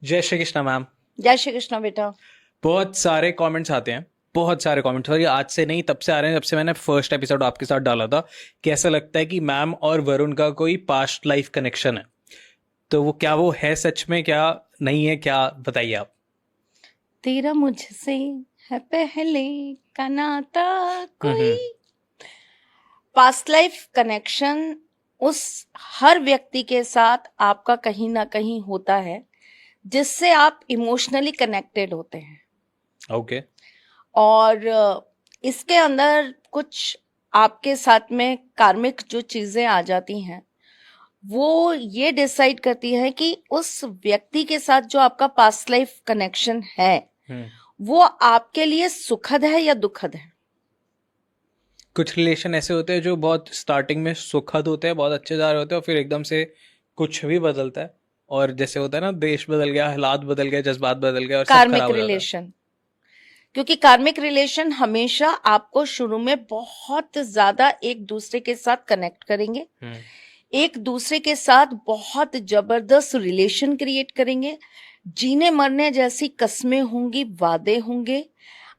जय श्री कृष्णा मैम। जय श्री कृष्ण बेटा। बहुत सारे कमेंट्स आते हैं, बहुत सारे कमेंट्स, और ये आज से नहीं तब से आ रहे हैं जब से मैंने फर्स्ट एपिसोड आपके साथ डाला था कि ऐसा लगता है कि मैम और वरुण का कोई पास्ट लाइफ कनेक्शन है। तो वो क्या, वो है सच में, क्या नहीं है, क्या बताइए आप। तेरा मुझसे है पहले का नाता कोई। हम्म। पास्ट लाइफ कनेक्शन उस हर व्यक्ति के साथ आपका कहीं ना कहीं होता है जिससे आप इमोशनली कनेक्टेड होते हैं। ओके। और इसके अंदर कुछ आपके साथ में कार्मिक जो चीजें आ जाती हैं वो ये डिसाइड करती है कि उस व्यक्ति के साथ जो आपका पास्ट लाइफ कनेक्शन है हम्म। वो आपके लिए सुखद है या दुखद है। कुछ रिलेशन ऐसे होते हैं जो बहुत स्टार्टिंग में सुखद होते हैं, बहुत अच्छे जा रहे होते हैं, और फिर एकदम से कुछ भी बदलता है। और जैसे होता है ना, देश बदल गया, हालात बदल गए, जज्बात बदल गए और सब कार्मिक खराब हो जाता है। रिलेशन, क्योंकि कार्मिक रिलेशन हमेशा आपको शुरू में बहुत ज्यादा एक दूसरे के साथ कनेक्ट करेंगे, हम्म। एक दूसरे के साथ बहुत जबरदस्त रिलेशन क्रिएट करेंगे, जीने मरने जैसी कस्में होंगी, वादे होंगे।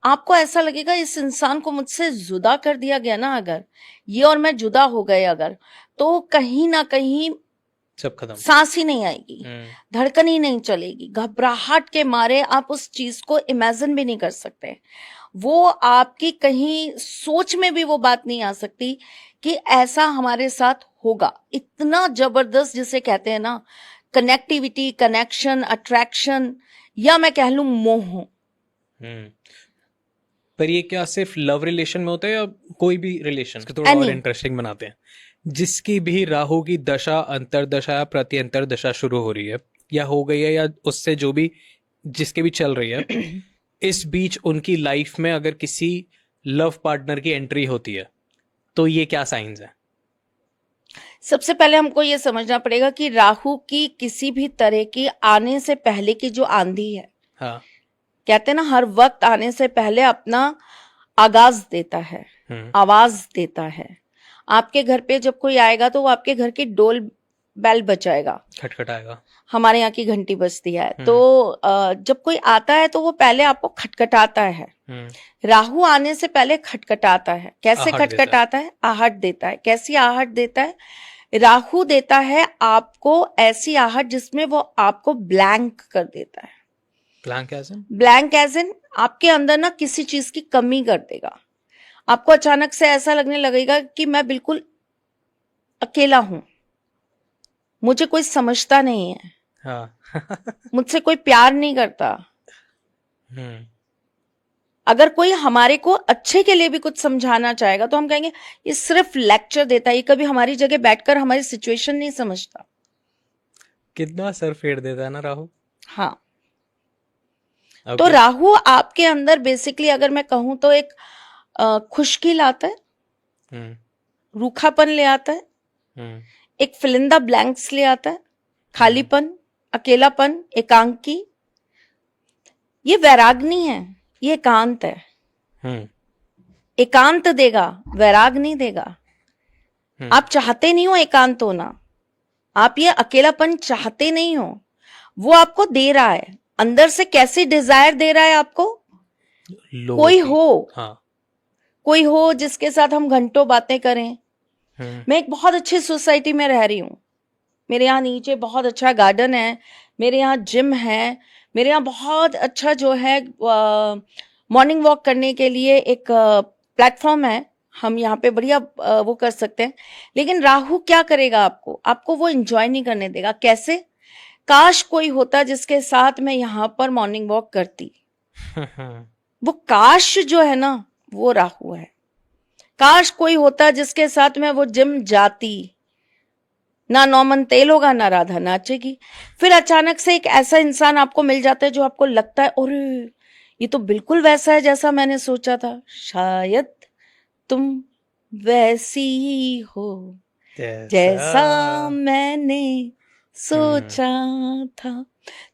आपको ऐसा लगेगा इस इंसान को मुझसे जुदा कर दिया गया ना, अगर ये और मैं जुदा हो गए अगर, तो कहीं ना कहीं सब खत्म। सांस ही नहीं आएगी, हम्म। धड़कन ही नहीं चलेगी, घबराहट के मारे आप उस चीज को इमेजिन भी नहीं कर सकते। वो आपकी कहीं सोच में भी वो बात नहीं आ सकती कि ऐसा हमारे साथ होगा। इतना जबरदस्त जिसे कहते हैं ना, कनेक्टिविटी, कनेक्शन, अट्रैक्शन, या मैं कह लूं मोह। हम्म। पर ये क्या सिर्फ लव रिलेशन में होता है या कोई भी रिलेशन? इसको थोड़ा और एनी, इंटरेस्टिंग बनाते हैं। जिसकी भी राहु की दशा, अंतरदशा या प्रति अंतरदशा शुरू हो रही है या हो गई है, या उससे जो भी जिसके भी चल रही है, इस बीच उनकी लाइफ में अगर किसी लव पार्टनर की एंट्री होती है तो ये क्या साइंस है? सबसे पहले हमको ये समझना पड़ेगा कि राहु की किसी भी तरह की आने से पहले की जो आंधी है, हाँ। कहते हैं ना हर वक्त आने से पहले अपना आगाज देता है, हम्म। आवाज देता है। आपके घर पे जब कोई आएगा तो वो आपके घर की डोल बेल बजाएगा। खटखटाएगा। हमारे यहाँ की घंटी बजती है तो हम्म। जब कोई आता है तो वो पहले आपको खटखटाता है। हम्म। राहु आने से पहले खटखटाता है। कैसे आहट देता है। खटखटाता है? आहट देता है। कैसी आहट देता है? राहु देता है आपको ऐसी आहट जिसमें वो आपको ब्लैंक कर देता है। Blank as in? Blank as in आपके अंदर ना किसी चीज की कमी कर देगा। आपको अचानक से ऐसा लगने लगेगा कि मैं बिल्कुल अकेला हूं, मुझे कोई समझता नहीं है, हाँ। मुझसे कोई प्यार नहीं करता। हम्म। अगर कोई हमारे को अच्छे के लिए भी कुछ समझाना चाहेगा तो हम कहेंगे ये सिर्फ लेक्चर देता है, ये कभी हमारी जगह बैठकर हमारी सिचुएशन नहीं समझता। कितना सर फेर देता है ना राहु। हाँ, तो ओके। राहु आपके अंदर बेसिकली अगर मैं कहूं तो एक खुश्की लाता है, हम्म। रूखापन ले आता है, हम्म। एक फिलिंदा ब्लैंक्स ले आता है, हम्म। खालीपन, अकेलापन, एकांकी। ये वैराग्नी है, ये एकांत है। हम्म। एकांत देगा, वैराग नहीं देगा। हम्म। आप चाहते नहीं हो एकांत होना, आप ये अकेलापन चाहते नहीं हो, वो आपको दे रहा है। अंदर से कैसी डिजायर दे रहा है आपको? लोगों कोई की। हो, हाँ। कोई हो जिसके साथ हम घंटों बातें करें। हम्म। मैं एक बहुत अच्छी सोसाइटी में रह रही हूँ, मेरे यहाँ नीचे बहुत अच्छा गार्डन है, मेरे यहाँ जिम है, मेरे यहाँ बहुत अच्छा जो है मॉर्निंग वॉक करने के लिए एक प्लेटफॉर्म है। हम यहाँ पे बढ़िया वो कर सकते हैं। लेकिन राहु क्या करेगा? आपको आपको वो एंजॉय नहीं करने देगा। कैसे? काश कोई होता जिसके साथ मैं यहाँ पर मॉर्निंग वॉक करती। वो काश जो है ना, वो राहु है। काश कोई होता जिसके साथ मैं वो जिम जाती, ना नॉमन तेल होगा ना राधा नाचेगी। फिर अचानक से एक ऐसा इंसान आपको मिल जाता है जो आपको लगता है अरे ये तो बिल्कुल वैसा है जैसा मैंने सोचा था, शायद तुम वैसी ही हो जैसा। जैसा मैंने हम्म। सोचा था।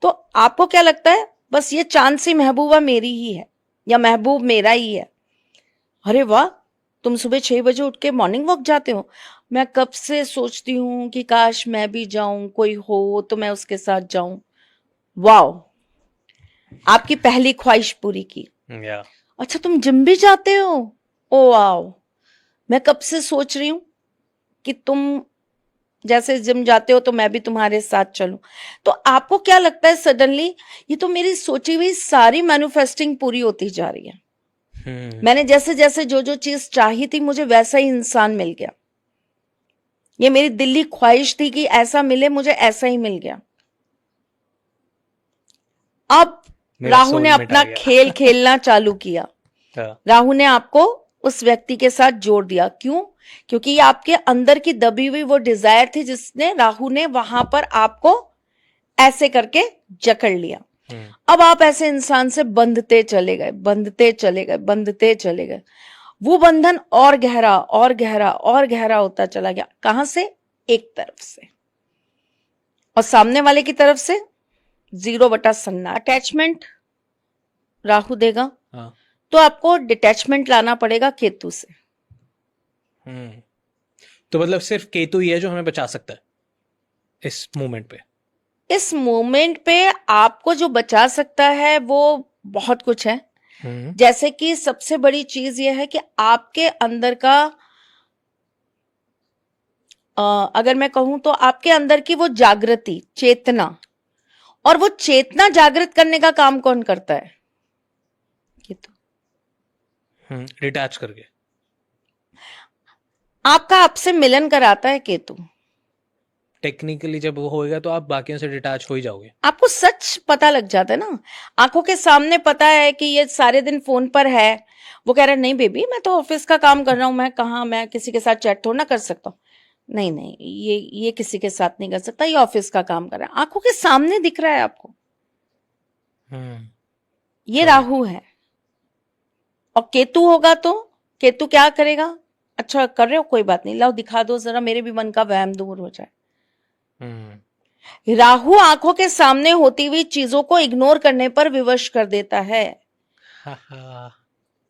तो आपको क्या लगता है बस ये चांद सी महबूबा मेरी ही है या महबूब मेरा ही है? अरे वाह, तुम सुबह 6 बजे उठ के मॉर्निंग वॉक जाते हो। मैं कब से सोचती हूँ कि काश मैं भी जाऊं, कोई हो तो मैं उसके साथ जाऊं। वाओ, आपकी पहली ख्वाहिश पूरी की। या अच्छा, तुम जिम भी जाते हो? ओ वाओ, मैं कब से सोच रही हूं कि तुम जैसे जिम जाते हो तो मैं भी तुम्हारे साथ चलूं। तो आपको क्या लगता है सडनली ये तो मेरी सोची हुई सारी मैन्युफेस्टिंग पूरी होती जा रही है। मैंने जैसे जैसे जो जो चीज चाही थी मुझे वैसा ही इंसान मिल गया। ये मेरी दिल्ली ख्वाहिश थी कि ऐसा मिले, मुझे ऐसा ही मिल गया। अब मेरा राहु ने सोलमेट आ अपना गया। खेल खेलना चालू किया। हाँ, राहु ने आपको उस व्यक्ति के साथ जोड़ दिया। क्यों? क्योंकि ये आपके अंदर की दबी हुई वो डिजायर थी जिसने राहु ने वहां पर आपको ऐसे करके जकड़ लिया। अब आप ऐसे इंसान से बंधते चले गए, बंधते चले गए, बंधते चले गए। वो बंधन और गहरा और गहरा और गहरा होता चला गया। कहां से? एक तरफ से, और सामने वाले की तरफ से 0/सन्ना। अटैचमेंट राहु देगा, हाँ। तो आपको डिटैचमेंट लाना पड़ेगा केतु से। तो मतलब सिर्फ केतु ही है जो हमें बचा सकता है इस मोमेंट पे। इस मोमेंट पे आपको जो बचा सकता है वो बहुत कुछ है। जैसे कि सबसे बड़ी चीज ये है कि आपके अंदर का अगर मैं कहूं तो आपके अंदर की वो जागृति, चेतना, और वो चेतना जागृत करने का काम कौन करता है? केतु। डिटैच करके। आपका आपसे मिलन कराता है केतु। टेक्निकली जब वो होएगा तो आप बाकियों से डिटैच हो ही जाओगे। आपको सच पता लग जाता है ना, आंखों के सामने पता है कि ये सारे दिन फोन पर है। वो कह रहा है नहीं बेबी, मैं तो ऑफिस का काम कर रहा हूं, मैं कहाँ, मैं किसी के साथ चैट थोड़ा ना कर सकता हूँ। नहीं नहीं, ये किसी के साथ नहीं कर सकता, ये ऑफिस का काम कर रहा है। आंखों के सामने दिख रहा है आपको। ये राहु है। और केतु होगा तो केतु क्या करेगा? अच्छा कर रहे हो, कोई बात नहीं, लाओ दिखा दो जरा, मेरे भी मन का वहम दूर हो जाए। राहु आंखों के सामने होती हुई चीजों को इग्नोर करने पर विवश कर देता है।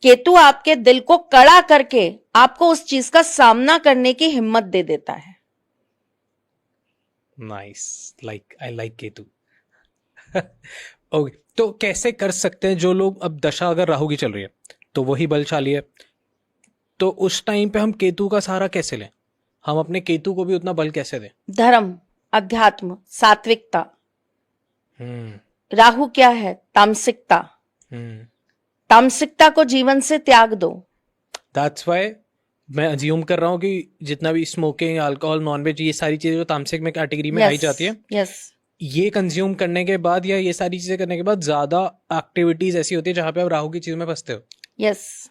केतु आपके दिल को कड़ा करके आपको उस चीज का सामना करने की हिम्मत दे देता है। Nice, like I like Ketu. Okay, तो कैसे कर सकते हैं जो लोग, अब दशा अगर राहु की चल रही है तो वही बलशाली है, तो उस टाइम पे हम केतु का सहारा कैसे लें? हम अपने केतु को भी उतना बल कैसे दें? धर्म, अध्यात्म, सात्विकता। राहु क्या है? तामसिकता। तामसिकता को जीवन से त्याग दो। दैट्स व्हाई मैं अज्यूम कर रहा हूँ कि जितना भी स्मोकिंग, अल्कोहल, नॉनवेज, ये सारी चीजें जो तामसिक में कैटेगरी में आई जाती है, यस, ये कंज्यूम करने के बाद या ये सारी चीजें करने के बाद ज्यादा एक्टिविटीज ऐसी होती है जहां पे आप राहु की चीज में फंसते हो। यस।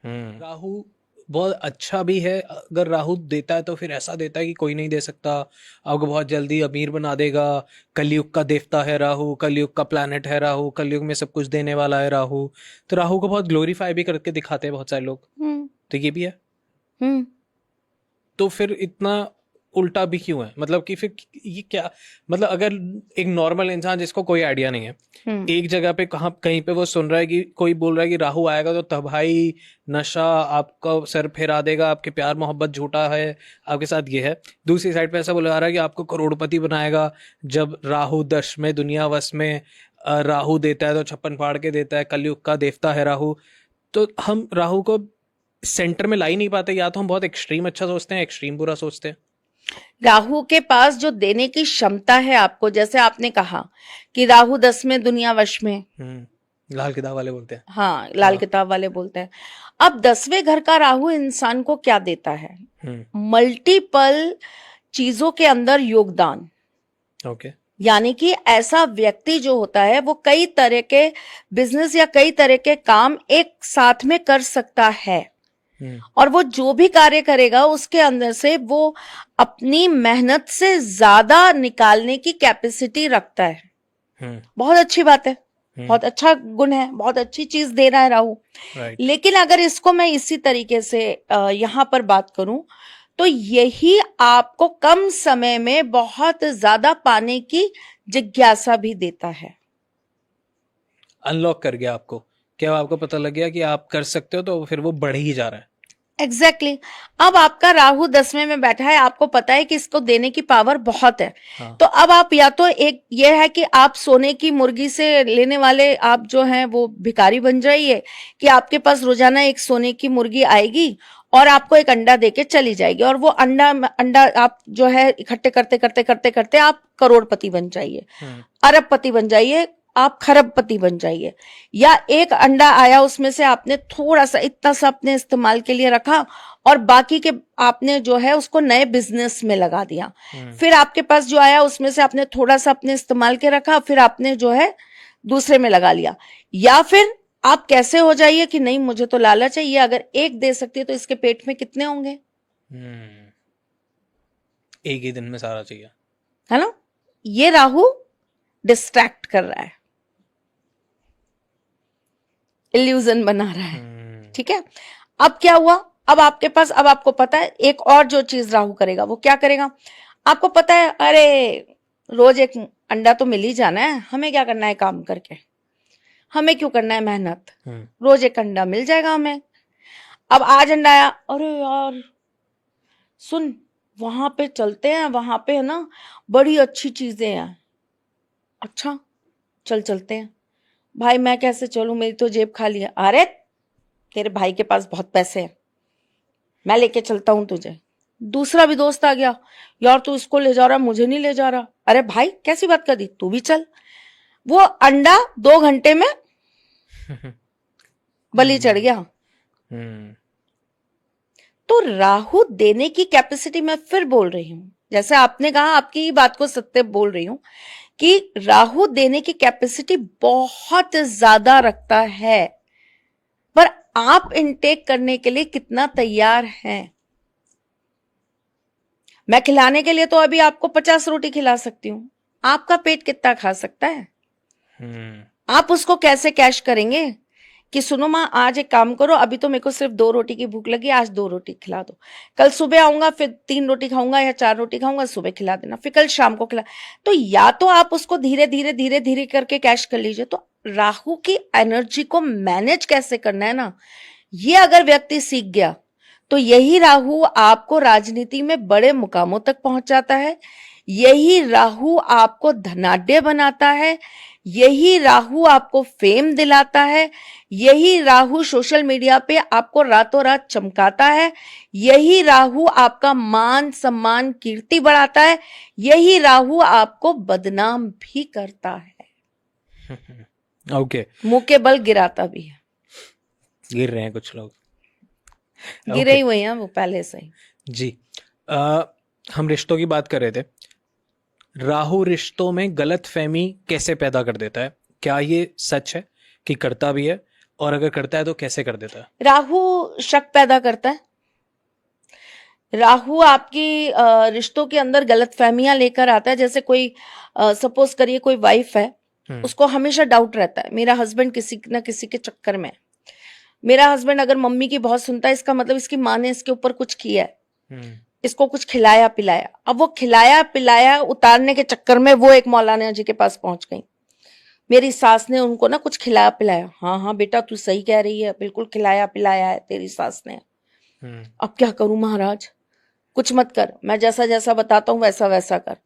राहु बहुत अच्छा भी है। अगर राहु देता है तो फिर ऐसा देता है कि कोई नहीं दे सकता, आपको बहुत जल्दी अमीर बना देगा। कलयुग का देवता है राहु, कलयुग का प्लैनेट है राहु, कलयुग में सब कुछ देने वाला है राहु। तो राहु को बहुत ग्लोरीफाई भी करके दिखाते हैं बहुत सारे लोग। तो ये भी है। तो फिर इतना उल्टा भी क्यों है? मतलब कि फिर ये क्या, मतलब अगर एक नॉर्मल इंसान जिसको कोई आइडिया नहीं है, एक जगह पे कहीं पे वो सुन रहा है कि कोई बोल रहा है कि राहु आएगा तो तबाही, नशा, आपका सर फेरा देगा, आपके प्यार मोहब्बत झूठा है, आपके साथ ये है। दूसरी साइड पे ऐसा बोला जा रहा है कि आपको करोड़पति बनाएगा जब राहु दश में, दुनिया वश में राहु देता है तो छप्पन फाड़ के देता है, कलयुग का देवता है राहु। तो हम राहु को सेंटर में ला ही नहीं पाते। या तो हम बहुत एक्सट्रीम अच्छा सोचते हैं, एक्सट्रीम बुरा सोचते हैं। राहु के पास जो देने की क्षमता है आपको, जैसे आपने कहा कि राहु 10 में, दुनिया वश में, लाल किताब वाले बोलते हैं। हाँ, लाल किताब वाले बोलते हैं। अब 10वें घर का राहु इंसान को क्या देता है? मल्टीपल चीजों के अंदर योगदान। ओके। यानी कि ऐसा व्यक्ति जो होता है वो कई तरह के बिजनेस या कई तरह के काम एक साथ में कर सकता है। और वो जो भी कार्य करेगा उसके अंदर से वो अपनी मेहनत से ज्यादा निकालने की कैपेसिटी रखता है। बहुत अच्छी बात है, बहुत अच्छा गुण है, बहुत अच्छी चीज दे रहा है राहु। लेकिन अगर इसको मैं इसी तरीके से यहां पर बात करूं तो यही आपको कम समय में बहुत ज्यादा पाने की जिज्ञासा भी देता है। अनलॉक कर गया आपको, क्या आपको पता लग गया कि आप कर सकते हो, तो फिर वो बढ़ ही जा रहा है। एग्जैक्टली अब आपका राहु 10वें में बैठा है, आपको पता है कि इसको देने की पावर बहुत है। हाँ। तो अब आप या तो एक ये है कि आप सोने की मुर्गी से लेने वाले आप जो हैं वो भिखारी बन जाइए, कि आपके पास रोजाना एक सोने की मुर्गी आएगी और आपको एक अंडा देके चली जाएगी, और वो अंडा अंडा आप जो है इकट्ठे करते करते करते करते आप करोड़पति बन जाइए, अरबपति बन जाइए, आप खरबपति बन जाइए। या एक अंडा आया, उसमें से आपने थोड़ा सा इतना सा अपने इस्तेमाल के लिए रखा और बाकी के आपने जो है उसको नए बिजनेस में लगा दिया। फिर आपके पास जो आया उसमें से आपने थोड़ा सा अपने इस्तेमाल के रखा, फिर आपने जो है दूसरे में लगा लिया। या फिर आप कैसे हो जाइए कि नहीं मुझे तो लालच है, ये अगर एक दे सकती है तो इसके पेट में कितने होंगे, एक ही दिन में सारा चाहिए, है ना। ये राहु डिस्ट्रैक्ट कर रहा है, इल्यूजन बना रहा है, ठीक है। अब क्या हुआ, अब आपके पास, अब आपको पता है एक और जो चीज राहु करेगा, वो क्या करेगा, आपको पता है अरे रोज एक अंडा तो मिल ही जाना है, हमें क्या करना है काम करके, हमें क्यों करना है मेहनत, रोज एक अंडा मिल जाएगा हमें। अब आज अंडा आया, अरे यार सुन वहां पे चलते हैं, वहां पे है ना बड़ी अच्छी चीजें हैं, अच्छा चल चलते हैं। भाई मैं कैसे चलूं, मेरी तो जेब खाली है। अरे तेरे भाई के पास बहुत पैसे हैं, मैं लेके चलता हूं तुझे। दूसरा भी दोस्त आ गया, यार तू इसको ले जा रहा मुझे नहीं ले जा रहा। अरे भाई कैसी बात कर दी, तू भी चल। वो अंडा 2 घंटे में बलि चढ़ गया। तो राहु देने की कैपेसिटी, मैं फिर बोल रही हूं, जैसे आपने कहा आपकी ही बात को सत्य बोल रही हूं कि राहु देने की कैपेसिटी बहुत ज्यादा रखता है, पर आप इनटेक करने के लिए कितना तैयार हैं। मैं खिलाने के लिए तो अभी आपको 50 रोटी खिला सकती हूं, आपका पेट कितना खा सकता है। आप उसको कैसे कैश करेंगे कि सुनो माँ आज एक काम करो, अभी तो मेरे को सिर्फ 2 रोटी की भूख लगी, आज 2 रोटी खिला दो, कल सुबह आऊंगा फिर 3 रोटी खाऊंगा या 4 रोटी खाऊंगा, सुबह खिला देना, फिर कल शाम को खिला। तो या तो आप उसको धीरे धीरे धीरे धीरे करके कैश कर लीजिए। तो राहु की एनर्जी को मैनेज कैसे करना है ना, ये अगर व्यक्ति सीख गया तो यही राहु आपको राजनीति में बड़े मुकामों तक पहुंचाता है, यही राहु आपको धनाढ्य बनाता है, यही राहु आपको फेम दिलाता है, यही राहु सोशल मीडिया पे आपको रातों रात चमकाता है, यही राहु आपका मान सम्मान कीर्ति बढ़ाता है, यही राहु आपको बदनाम भी करता है। ओके मुंह के बल गिराता भी है। गिर रहे हैं कुछ लोग, गिरे ही हुए हैं वो पहले से ही। जी। हम रिश्तों की बात कर रहे थे, राहु रिश्तों में गलत फहमी कैसे पैदा कर देता है, क्या ये सच है कि करता भी है, और अगर करता है तो कैसे कर देता है। राहु शक पैदा करता है, राहु आपकी रिश्तों के अंदर गलत फहमियां लेकर आता है। जैसे कोई सपोज करिए कोई वाइफ है, उसको हमेशा डाउट रहता है मेरा हस्बैंड किसी न किसी के चक्कर में, मेरा हस्बैंड अगर मम्मी की बहुत सुनता है इसका मतलब इसकी माँ ने इसके ऊपर कुछ किया है, इसको कुछ खिलाया पिलाया। अब वो खिलाया पिलाया उतारने के चक्कर में वो एक मौलाना जी के पास पहुंच गई, मेरी सास ने उनको ना कुछ खिलाया पिलाया। हाँ हाँ बेटा तू सही कह रही है, बिल्कुल खिलाया पिलाया है तेरी सास ने। अब क्या करूं महाराज, कुछ मत कर, मैं जैसा जैसा बताता हूं वैसा वैसा कर।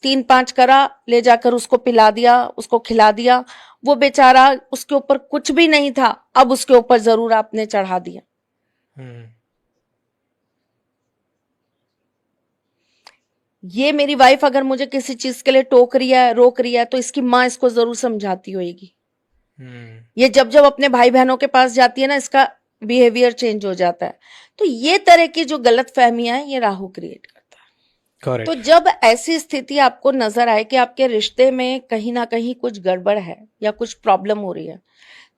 3-5 करा, ले जाकर उसको पिला दिया, उसको खिला दिया। वो बेचारा, उसके ऊपर कुछ भी नहीं था, अब उसके ऊपर जरूर आपने चढ़ा दिया। ये मेरी वाइफ अगर मुझे किसी चीज के लिए टोक रही है, रोक रही है, तो इसकी माँ इसको जरूर समझाती होगी। ये जब जब अपने भाई बहनों के पास जाती है ना, इसका बिहेवियर चेंज हो जाता है। तो ये तरह की जो गलत फहमियां हैं ये राहु क्रिएट करता है। Correct. तो जब ऐसी स्थिति आपको नजर आए कि आपके रिश्ते में कहीं ना कहीं कुछ गड़बड़ है या कुछ प्रॉब्लम हो रही है,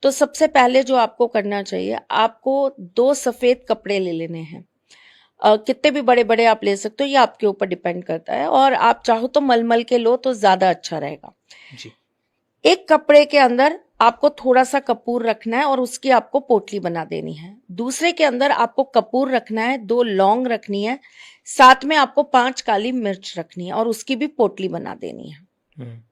तो सबसे पहले जो आपको करना चाहिए, आपको 2 सफेद कपड़े ले लेने हैं। कितने भी बड़े बड़े आप ले सकते हो, ये आपके ऊपर डिपेंड करता है, और आप चाहो तो मलमल के लो तो ज्यादा अच्छा रहेगा जी। एक कपड़े के अंदर आपको थोड़ा सा कपूर रखना है और उसकी आपको पोटली बना देनी है। दूसरे के अंदर आपको कपूर रखना है, 2 लौंग रखनी है, साथ में आपको 5 काली मिर्च रखनी है और उसकी भी पोटली बना देनी है।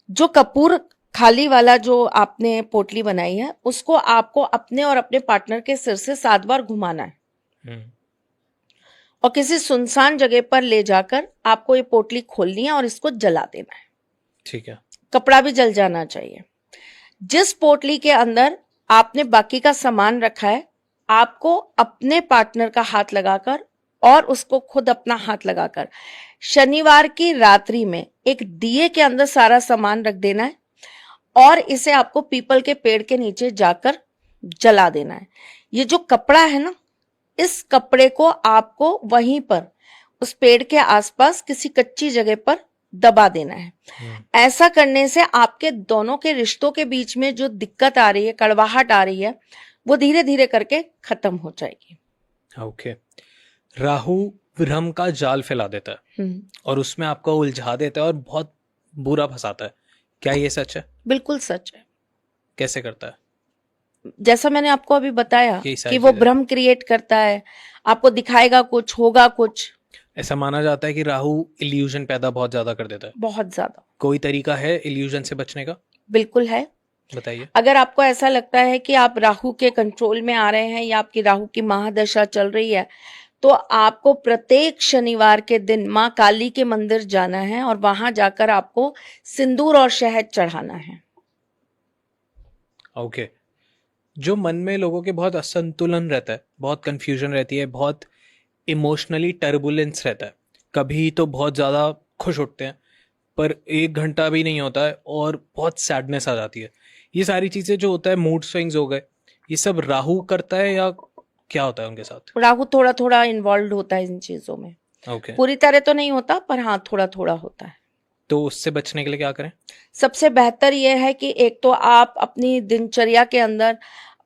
जो कपूर खाली वाला जो आपने पोटली बनाई है उसको आपको अपने और अपने पार्टनर के सिर से 7 बार घुमाना है हम्म, और किसी सुनसान जगह पर ले जाकर आपको ये पोटली खोलनी है और इसको जला देना है। ठीक है। कपड़ा भी जल जाना चाहिए। जिस पोटली के अंदर आपने बाकी का सामान रखा है, आपको अपने पार्टनर का हाथ लगाकर और उसको खुद अपना हाथ लगाकर शनिवार की रात्रि में एक दिए के अंदर सारा सामान रख देना है और इसे आपको पीपल के पेड़ के नीचे जाकर जला देना है। ये जो कपड़ा है ना, इस कपड़े को आपको वहीं पर उस पेड़ के आसपास किसी कच्ची जगह पर दबा देना है। ऐसा करने से आपके दोनों के रिश्तों के बीच में जो दिक्कत आ रही है, कड़वाहट आ रही है, वो धीरे धीरे करके खत्म हो जाएगी। ओके। राहु भ्रम का जाल फैला देता है और उसमें आपको उलझा देता है और बहुत बुरा फंसाता है। क्या ये सच है? बिल्कुल सच है। कैसे करता है? जैसा मैंने आपको अभी बताया यही सारी कि वो चीजें। भ्रम क्रिएट करता है, आपको दिखाएगा कुछ, होगा कुछ। ऐसा माना जाता है कि राहु इल्यूजन पैदा बहुत ज्यादा कर देता है। बहुत ज्यादा। कोई तरीका है इल्यूजन से बचने का? बिल्कुल है। बताइए। अगर आपको ऐसा लगता है कि आप राहु के कंट्रोल में आ रहे हैं या आपकी राहु की महादशा चल रही है, तो आपको प्रत्येक शनिवार के दिन माँ काली के मंदिर जाना है और वहां जाकर आपको सिंदूर और शहद चढ़ाना है। ओके। जो मन में लोगों के बहुत असंतुलन रहता है, बहुत कंफ्यूजन रहती है, बहुत इमोशनली टर्बुलेंस रहता है, कभी तो बहुत ज़्यादा खुश उठते हैं पर 1 घंटा भी नहीं होता है और बहुत सैडनेस आ जाती है। ये सारी चीज़ें जो होता है, मूड स्विंग्स हो गए, ये सब राहु करता है या क्या होता है उनके साथ? राहु थोड़ा थोड़ा इन्वॉल्व होता है इन चीजों में। ओके। पूरी तरह तो नहीं होता, पर हाँ थोड़ा थोड़ा होता है। तो उससे बचने के लिए क्या करें? सबसे बेहतर यह है कि एक तो आप अपनी दिनचर्या के अंदर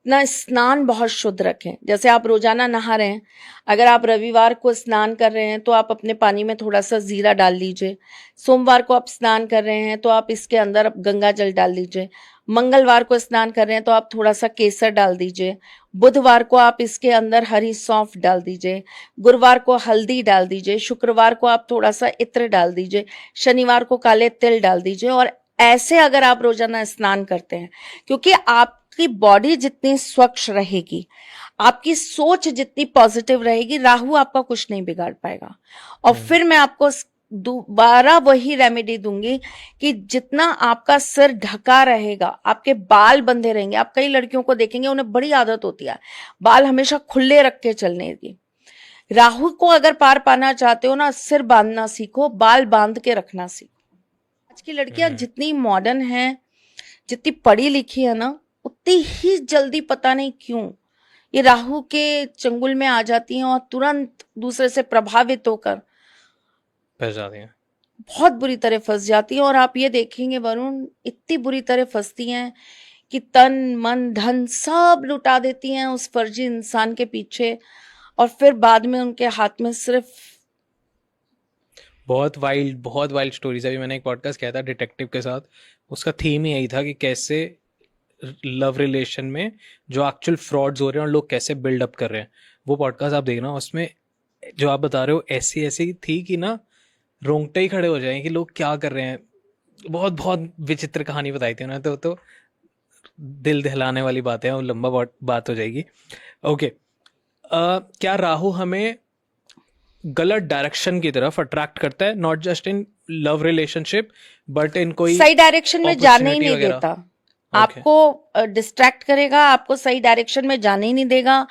अपना स्नान बहुत शुद्ध रखें। जैसे आप रोजाना नहा रहे हैं, अगर आप रविवार को स्नान कर रहे हैं तो आप अपने पानी में थोड़ा सा जीरा डाल लीजिए। सोमवार को आप स्नान कर रहे हैं तो आप इसके अंदर गंगा जल डाल लीजिए। मंगलवार को स्नान कर रहे हैं तो आप थोड़ा सा केसर डाल दीजिए। बुधवार को आप इसके अंदर हरी सौंफ डाल दीजिए। गुरुवार को हल्दी डाल दीजिए। शुक्रवार को आप थोड़ा सा इत्र डाल दीजिए। शनिवार को काले तिल डाल दीजिए। और ऐसे अगर आप रोजाना स्नान करते हैं, क्योंकि आपकी बॉडी जितनी स्वच्छ रहेगी, आपकी सोच जितनी पॉजिटिव रहेगी, राहु आपका कुछ नहीं बिगाड़ पाएगा। और फिर मैं आपको दोबारा वही रेमेडी दूंगी कि जितना आपका सिर ढका रहेगा, आपके बाल बंधे रहेंगे। आप कई लड़कियों को देखेंगे, उन्हें बड़ी आदत होती है बाल हमेशा खुले रख के चलने की। राहु को अगर पार पाना चाहते हो ना, सिर बांधना सीखो, बाल बांध के रखना सीखो। आज की लड़कियां जितनी मॉडर्न हैं, जितनी पढ़ी लिखी है ना, उतनी ही जल्दी पता नहीं क्यों ये राहु के चंगुल में आ जाती हैं और तुरंत दूसरे से प्रभावित होकर फंस जाती हैं। बहुत बुरी तरह फंस जाती हैं। और आप ये देखेंगे वरुण, इतनी बुरी तरह फंसती हैं कि तन मन धन सब लुटा देती हैं उस फर्जी इंसान के पीछे, और फिर बाद में उनके हाथ में सिर्फ बहुत वाइल्ड स्टोरीज। अभी मैंने एक पॉडकास्ट किया था डिटेक्टिव के साथ, उसका थीम ही यही था कि कैसे लव रिलेशन में जो एक्चुअल फ्रॉड्स हो रहे हैं और लोग कैसे बिल्डअप कर रहे हैं। वो पॉडकास्ट आप देखना, उसमें जो आप बता रहे हो ऐसी ऐसी थी कि ना रोंगटे ही खड़े हो जाएं कि लोग क्या कर रहे हैं। बहुत बहुत विचित्र कहानी बताई थी उन्होंने, तो दिल दहलाने वाली बातें हैं, वो लंबा बात हो जाएगी। ओके। क्या राहु हमें गलत डायरेक्शन की तरफ अट्रैक्ट करता है, not just in love relationship but in कोई सही डायरेक्शन में जाने ही नहीं opportunity वगैरह? देता? आपको डिस्ट्रैक्ट करेगा, आपको सही डायरेक्शन में जाने ही नहीं देगा।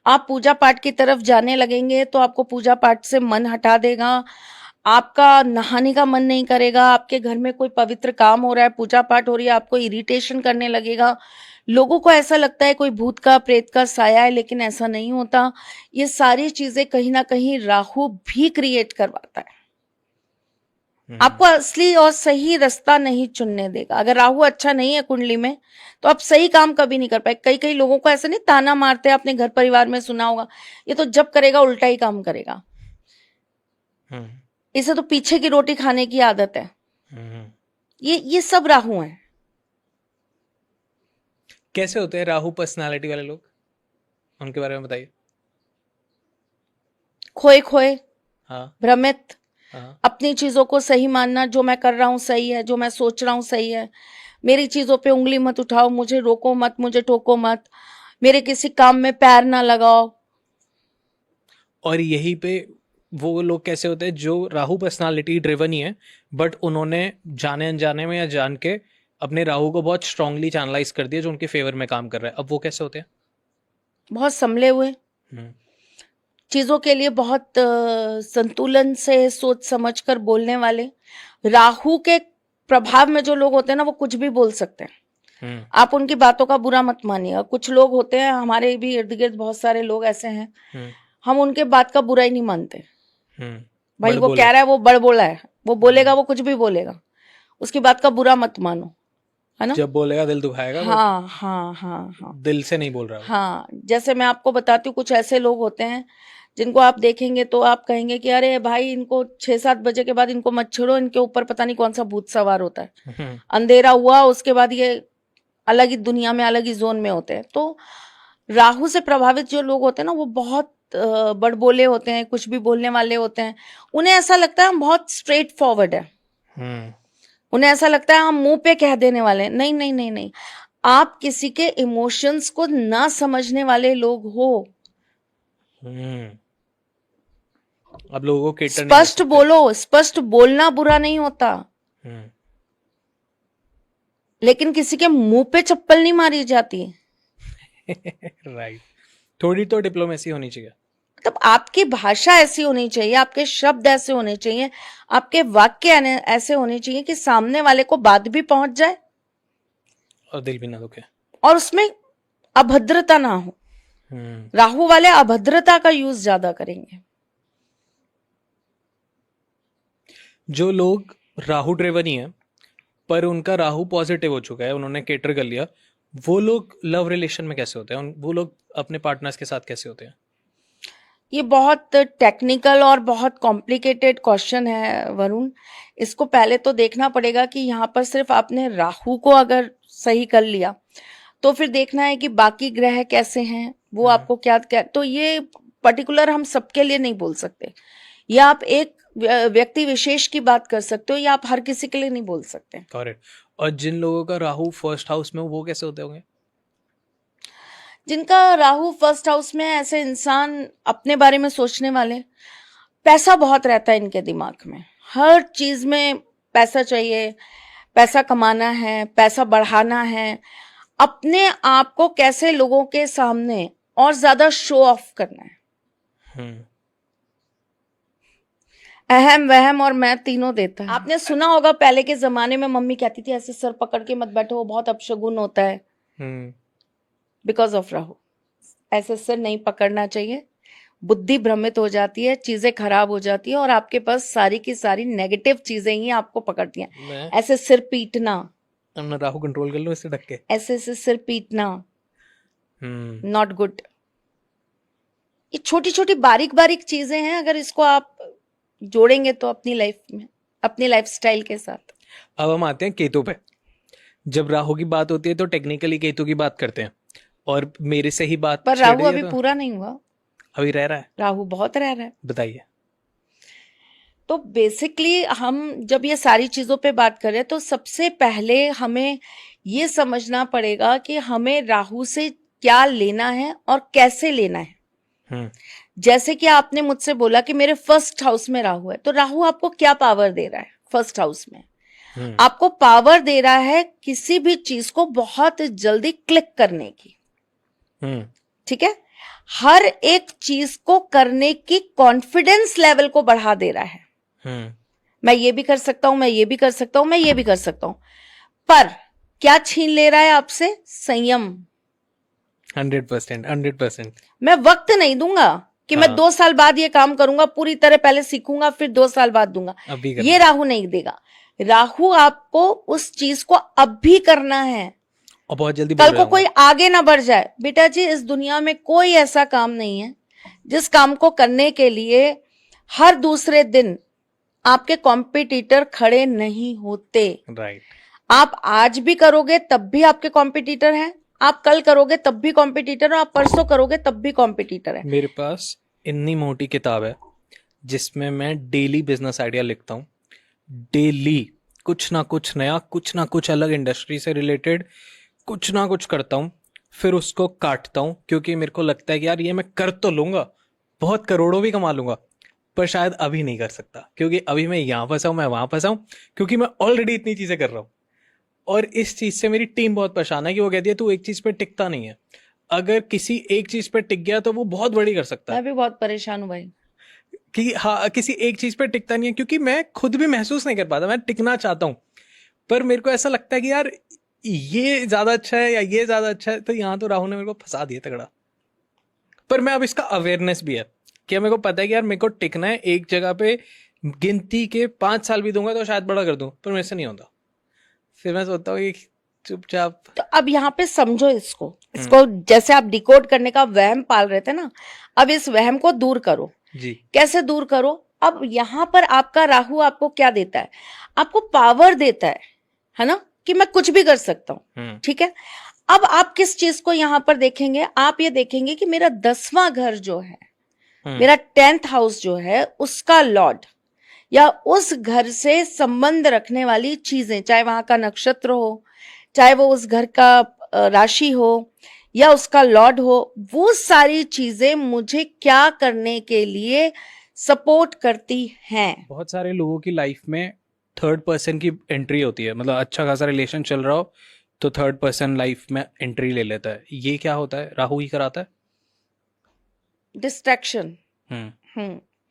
आप पूजा पाठ की तरफ जाने लगेंगे तो आपको पूजा पाठ से मन हटा देगा। आपका नहाने का मन नहीं करेगा। आपके घर में कोई पवित्र काम हो रहा है, पूजा पाठ हो रही है, आपको इरिटेशन करने लगेगा। लोगों को ऐसा लगता है कोई भूत का प्रेत का साया है, लेकिन ऐसा नहीं होता। ये सारी चीजें कहीं ना कहीं राहु भी क्रिएट करवाता है। आपको असली और सही रास्ता नहीं चुनने देगा। अगर राहु अच्छा नहीं है कुंडली में, तो आप सही काम कभी नहीं कर पाए। कई कई लोगों को ऐसे नहीं ताना मारते, आपने घर परिवार में सुना होगा, ये तो जब करेगा उल्टा ही काम करेगा, इसे तो पीछे की रोटी खाने की आदत है। ये सब राहु हैं। कैसे होते हैं राहु पर्सनालिटी वाले लोग, उनके बारे में बताइए। खोए खोए, हाँ भ्रमित, हाँ। अपनी चीजों को सही मानना, जो मैं कर रहा हूं सही है, जो मैं सोच रहा हूं सही है, मेरी चीजों पे उंगली मत उठाओ, मुझे रोको मत, मुझे टोको मत, मेरे किसी काम में पैर ना लगाओ। और यही पे वो लोग कैसे होते हैं जो राहु पर्सनालिटी ड्रिवन ही है, बट उन्होंने जाने अनजाने में या जान के अपने राहु को बहुत स्ट्रांगली चैनलाइज कर दिया जो उनके फेवर में काम कर रहा है। अब वो कैसे होते हैं? बहुत संभले हुए, हम्म, चीजों के लिए बहुत संतुलन से सोच समझ कर बोलने वाले। राहु के प्रभाव में जो लोग होते हैं ना, वो कुछ भी बोल सकते हैं। आप उनकी बातों का बुरा मत मानिएगा। कुछ लोग होते हैं, हमारे भी इर्द गिर्द बहुत सारे लोग ऐसे हैं, हम उनके बात का बुरा ही नहीं मानते। भाई वो कह रहा है, वो बड़बोला है, वो बोलेगा, वो कुछ भी बोलेगा, उसकी बात का बुरा मत मानो, है ना। जब बोलेगा दिल दुखाएगा, हाँ हाँ हाँ हाँ, दिल से नहीं बोल रहा वो। हाँ, जैसे मैं आपको बताती हूँ, कुछ ऐसे लोग होते हैं जिनको आप देखेंगे तो आप कहेंगे कि अरे भाई, इनको 6-7 बजे के बाद इनको मत छेड़ो, इनके ऊपर पता नहीं कौन सा भूत सवार होता है। अंधेरा हुआ उसके बाद ये अलग ही दुनिया में, अलग ही जोन में होते हैं। तो राहु से प्रभावित जो लोग होते हैं ना, वो बहुत बड़बोले होते हैं, कुछ भी बोलने वाले होते हैं। उन्हें ऐसा लगता है हम बहुत स्ट्रेट फॉरवर्ड है, उन्हें ऐसा लगता है हम मुंह पे कह देने वाले हैं। नहीं नहीं नहीं नहीं, आप किसी के इमोशंस को ना समझने वाले लोग हो। अब लोगों को केटर नहीं स्पष्ट बोलो, स्पष्ट बोलना बुरा नहीं होता, लेकिन किसी के मुंह पे चप्पल नहीं मारी जाती। राइट, थोड़ी तो डिप्लोमेसी होनी चाहिए। तब आपकी भाषा ऐसी होनी चाहिए, आपके शब्द ऐसे होने चाहिए, आपके वाक्य ऐसे होने चाहिए कि सामने वाले को बात भी पहुंच जाए और दिल भी ना दुखे, और उसमें अभद्रता ना हो। राहु वाले अभद्रता का यूज ज्यादा करेंगे। जो लोग राहु ड्रिवन ही है पर उनका राहु पॉजिटिव हो चुका है, उन्होंने केटर कर लिया, वो लोग लव रिलेशन में कैसे होते हैं? वो लोग अपने पार्टनर्स के साथ कैसे होते हैं? ये बहुत टेक्निकल और बहुत कॉम्प्लिकेटेड क्वेश्चन है वरुण। इसको पहले तो देखना पड़ेगा कि यहाँ पर सिर्फ आपने राहु को अगर सही कर लिया तो फिर देखना है कि बाकी ग्रह कैसे हैं, वो आपको क्या। तो ये पर्टिकुलर हम सबके लिए नहीं बोल सकते, या आप एक व्यक्ति विशेष की बात कर सकते हो, या आप हर किसी के लिए नहीं बोल सकते। करेक्ट। और जिन लोगों का राहु फर्स्ट हाउस में, वो कैसे होते होंगे? जिनका राहु फर्स्ट हाउस में है, ऐसे इंसान अपने बारे में सोचने वाले, पैसा बहुत रहता है इनके दिमाग में, हर चीज में पैसा चाहिए, पैसा कमाना है, पैसा बढ़ाना है, अपने आप को कैसे लोगों के सामने और ज्यादा शो ऑफ करना है। अहम वहम और मैं तीनों देता है। आपने सुना होगा पहले के जमाने में मम्मी कहती थी ऐसे सर पकड़ के मत बैठो, वो बहुत अपशगुन होता है, बिकॉज ऑफ राहु। ऐसे सिर नहीं पकड़ना चाहिए, बुद्धि भ्रमित हो जाती है, चीजें खराब हो जाती है और आपके पास सारी की सारी नेगेटिव चीजें ही आपको पकड़ती हैं। ऐसे सिर पीटना, अपना राहु कंट्रोल कर लो इससे ढक के, ऐसे सिर पीटना नॉट गुड। ये छोटी छोटी बारीक बारीक चीजें हैं, अगर इसको आप जोड़ेंगे तो अपनी लाइफ में, अपनी लाइफस्टाइल के साथ। अब हम आते हैं केतु पे। जब राहु की बात होती है तो टेक्निकली केतु की बात करते हैं, और मेरे से ही बात पर राहु अभी पूरा नहीं हुआ, अभी रह रहा है। राहु बहुत रह रहा है। बताइए। तो बेसिकली हम जब ये सारी चीजों पे बात कर रहे हैं तो सबसे पहले हमें ये समझना पड़ेगा कि हमें राहु से क्या लेना है और कैसे लेना है। जैसे कि आपने मुझसे बोला कि मेरे फर्स्ट हाउस में राहु है, तो राहु आपको क्या पावर दे रहा है? फर्स्ट हाउस में आपको पावर दे रहा है किसी भी चीज को बहुत जल्दी क्लिक करने की। ठीक है, हर एक चीज को करने की कॉन्फिडेंस लेवल को बढ़ा दे रहा है। मैं ये भी कर सकता हूं, मैं ये भी कर सकता हूं, मैं ये भी कर सकता हूं, पर क्या छीन ले रहा है आपसे? संयम। 100%। मैं वक्त नहीं दूंगा कि मैं 2 साल बाद ये काम करूंगा, पूरी तरह पहले सीखूंगा फिर 2 साल बाद दूंगा, ये राहु नहीं देगा। राहु आपको उस चीज को अब भी करना है, और बहुत जल्दी कल को कोई आगे ना बढ़ जाए। बेटा जी, इस दुनिया में कोई ऐसा काम नहीं है जिस काम को करने के लिए हर दूसरे दिन आपके कॉम्पिटिटर खड़े नहीं होते। राइट। आप आज भी करोगे तब भी आपके कॉम्पिटिटर हैं, आप कल करोगे तब भी कॉम्पिटिटर, और आप परसों करोगे तब भी कॉम्पिटिटर है। मेरे पास इतनी मोटी किताब है जिसमें मैं डेली बिजनेस आइडिया लिखता हूँ, डेली, कुछ ना कुछ नया, कुछ ना कुछ अलग इंडस्ट्री से रिलेटेड कुछ ना कुछ करता हूँ, फिर उसको काटता हूँ क्योंकि मेरे को लगता है कि यार ये मैं कर तो लूंगा, बहुत करोड़ों भी कमा लूंगा, पर शायद अभी नहीं कर सकता क्योंकि अभी मैं यहाँ फंसा हूँ, मैं वहां फंसा हूँ, क्योंकि मैं ऑलरेडी इतनी चीजें कर रहा हूँ। और इस चीज से मेरी टीम बहुत परेशान है कि वो कहती है तू एक चीज पे टिकता नहीं है। अगर किसी एक चीज पे टिक गया तो वो बहुत बड़ी कर सकता है। मैं भी बहुत परेशान हूँ भाई। कि हाँ, किसी एक चीज पे टिकता नहीं है, क्योंकि मैं खुद भी महसूस नहीं कर पाता, मैं टिकना चाहता हूँ पर मेरे को ऐसा लगता है कि यार ये ज्यादा अच्छा है या ये ज्यादा अच्छा है, तो यहाँ तो राहुल ने मेरे को फंसा दिया तगड़ा। पर मैं अब इसका अवेयरनेस भी है कि मेरे को पता है कि यार मेरे को टिकना है एक जगह पे, गिनती के 5 साल भी दूंगा तो शायद बड़ा कर दूं, पर मेरे से नहीं होता। फिर मैं सोचता हूँ कि चुपचाप। तो अब यहाँ पे समझो इसको इसको जैसे आप डिकोड करने का वहम पाल रहे थे ना, अब इस वहम को दूर करो। जी। कैसे दूर करो? अब यहाँ पर आपका राहु आपको क्या देता है? आपको पावर देता है ना, कि मैं कुछ भी कर सकता हूँ। ठीक है, अब आप किस चीज को यहाँ पर देखेंगे? आप ये देखेंगे कि मेरा 10वां घर जो है, मेरा 10th हाउस जो है, उसका लॉर्ड या उस घर से संबंध रखने वाली चीजें, चाहे वहां का नक्षत्र हो, चाहे वो उस घर का राशि हो या उसका लॉर्ड हो, वो सारी चीजें मुझे क्या करने के लिए सपोर्ट करती हैं। बहुत सारे लोगों की लाइफ में थर्ड पर्सन की एंट्री होती है, मतलब अच्छा खासा रिलेशन चल रहा हो तो थर्ड पर्सन लाइफ में एंट्री ले लेता है। ये क्या होता है? राहु ही कराता है। डिस्ट्रैक्शन।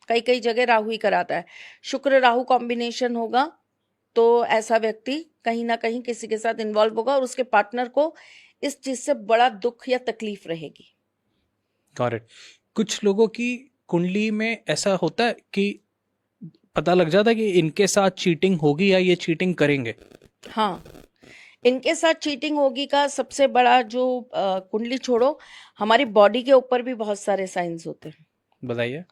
कई कई जगह राहु ही कराता है। शुक्र राहु कॉम्बिनेशन होगा तो ऐसा व्यक्ति कहीं ना कहीं किसी के साथ इन्वॉल्व होगा और उसके पार्टनर को इस चीज से बड़ा दुख या तकलीफ रहेगी। करेक्ट। कुछ लोगों की कुंडली में ऐसा होता है कि पता लग जाता है कि इनके साथ चीटिंग होगी या ये चीटिंग करेंगे। हाँ, इनके साथ चीटिंग होगी का सबसे बड़ा जो कुंडली छोड़ो, हमारी बॉडी के ऊपर भी बहुत सारे साइंस होते हैं। बताइए।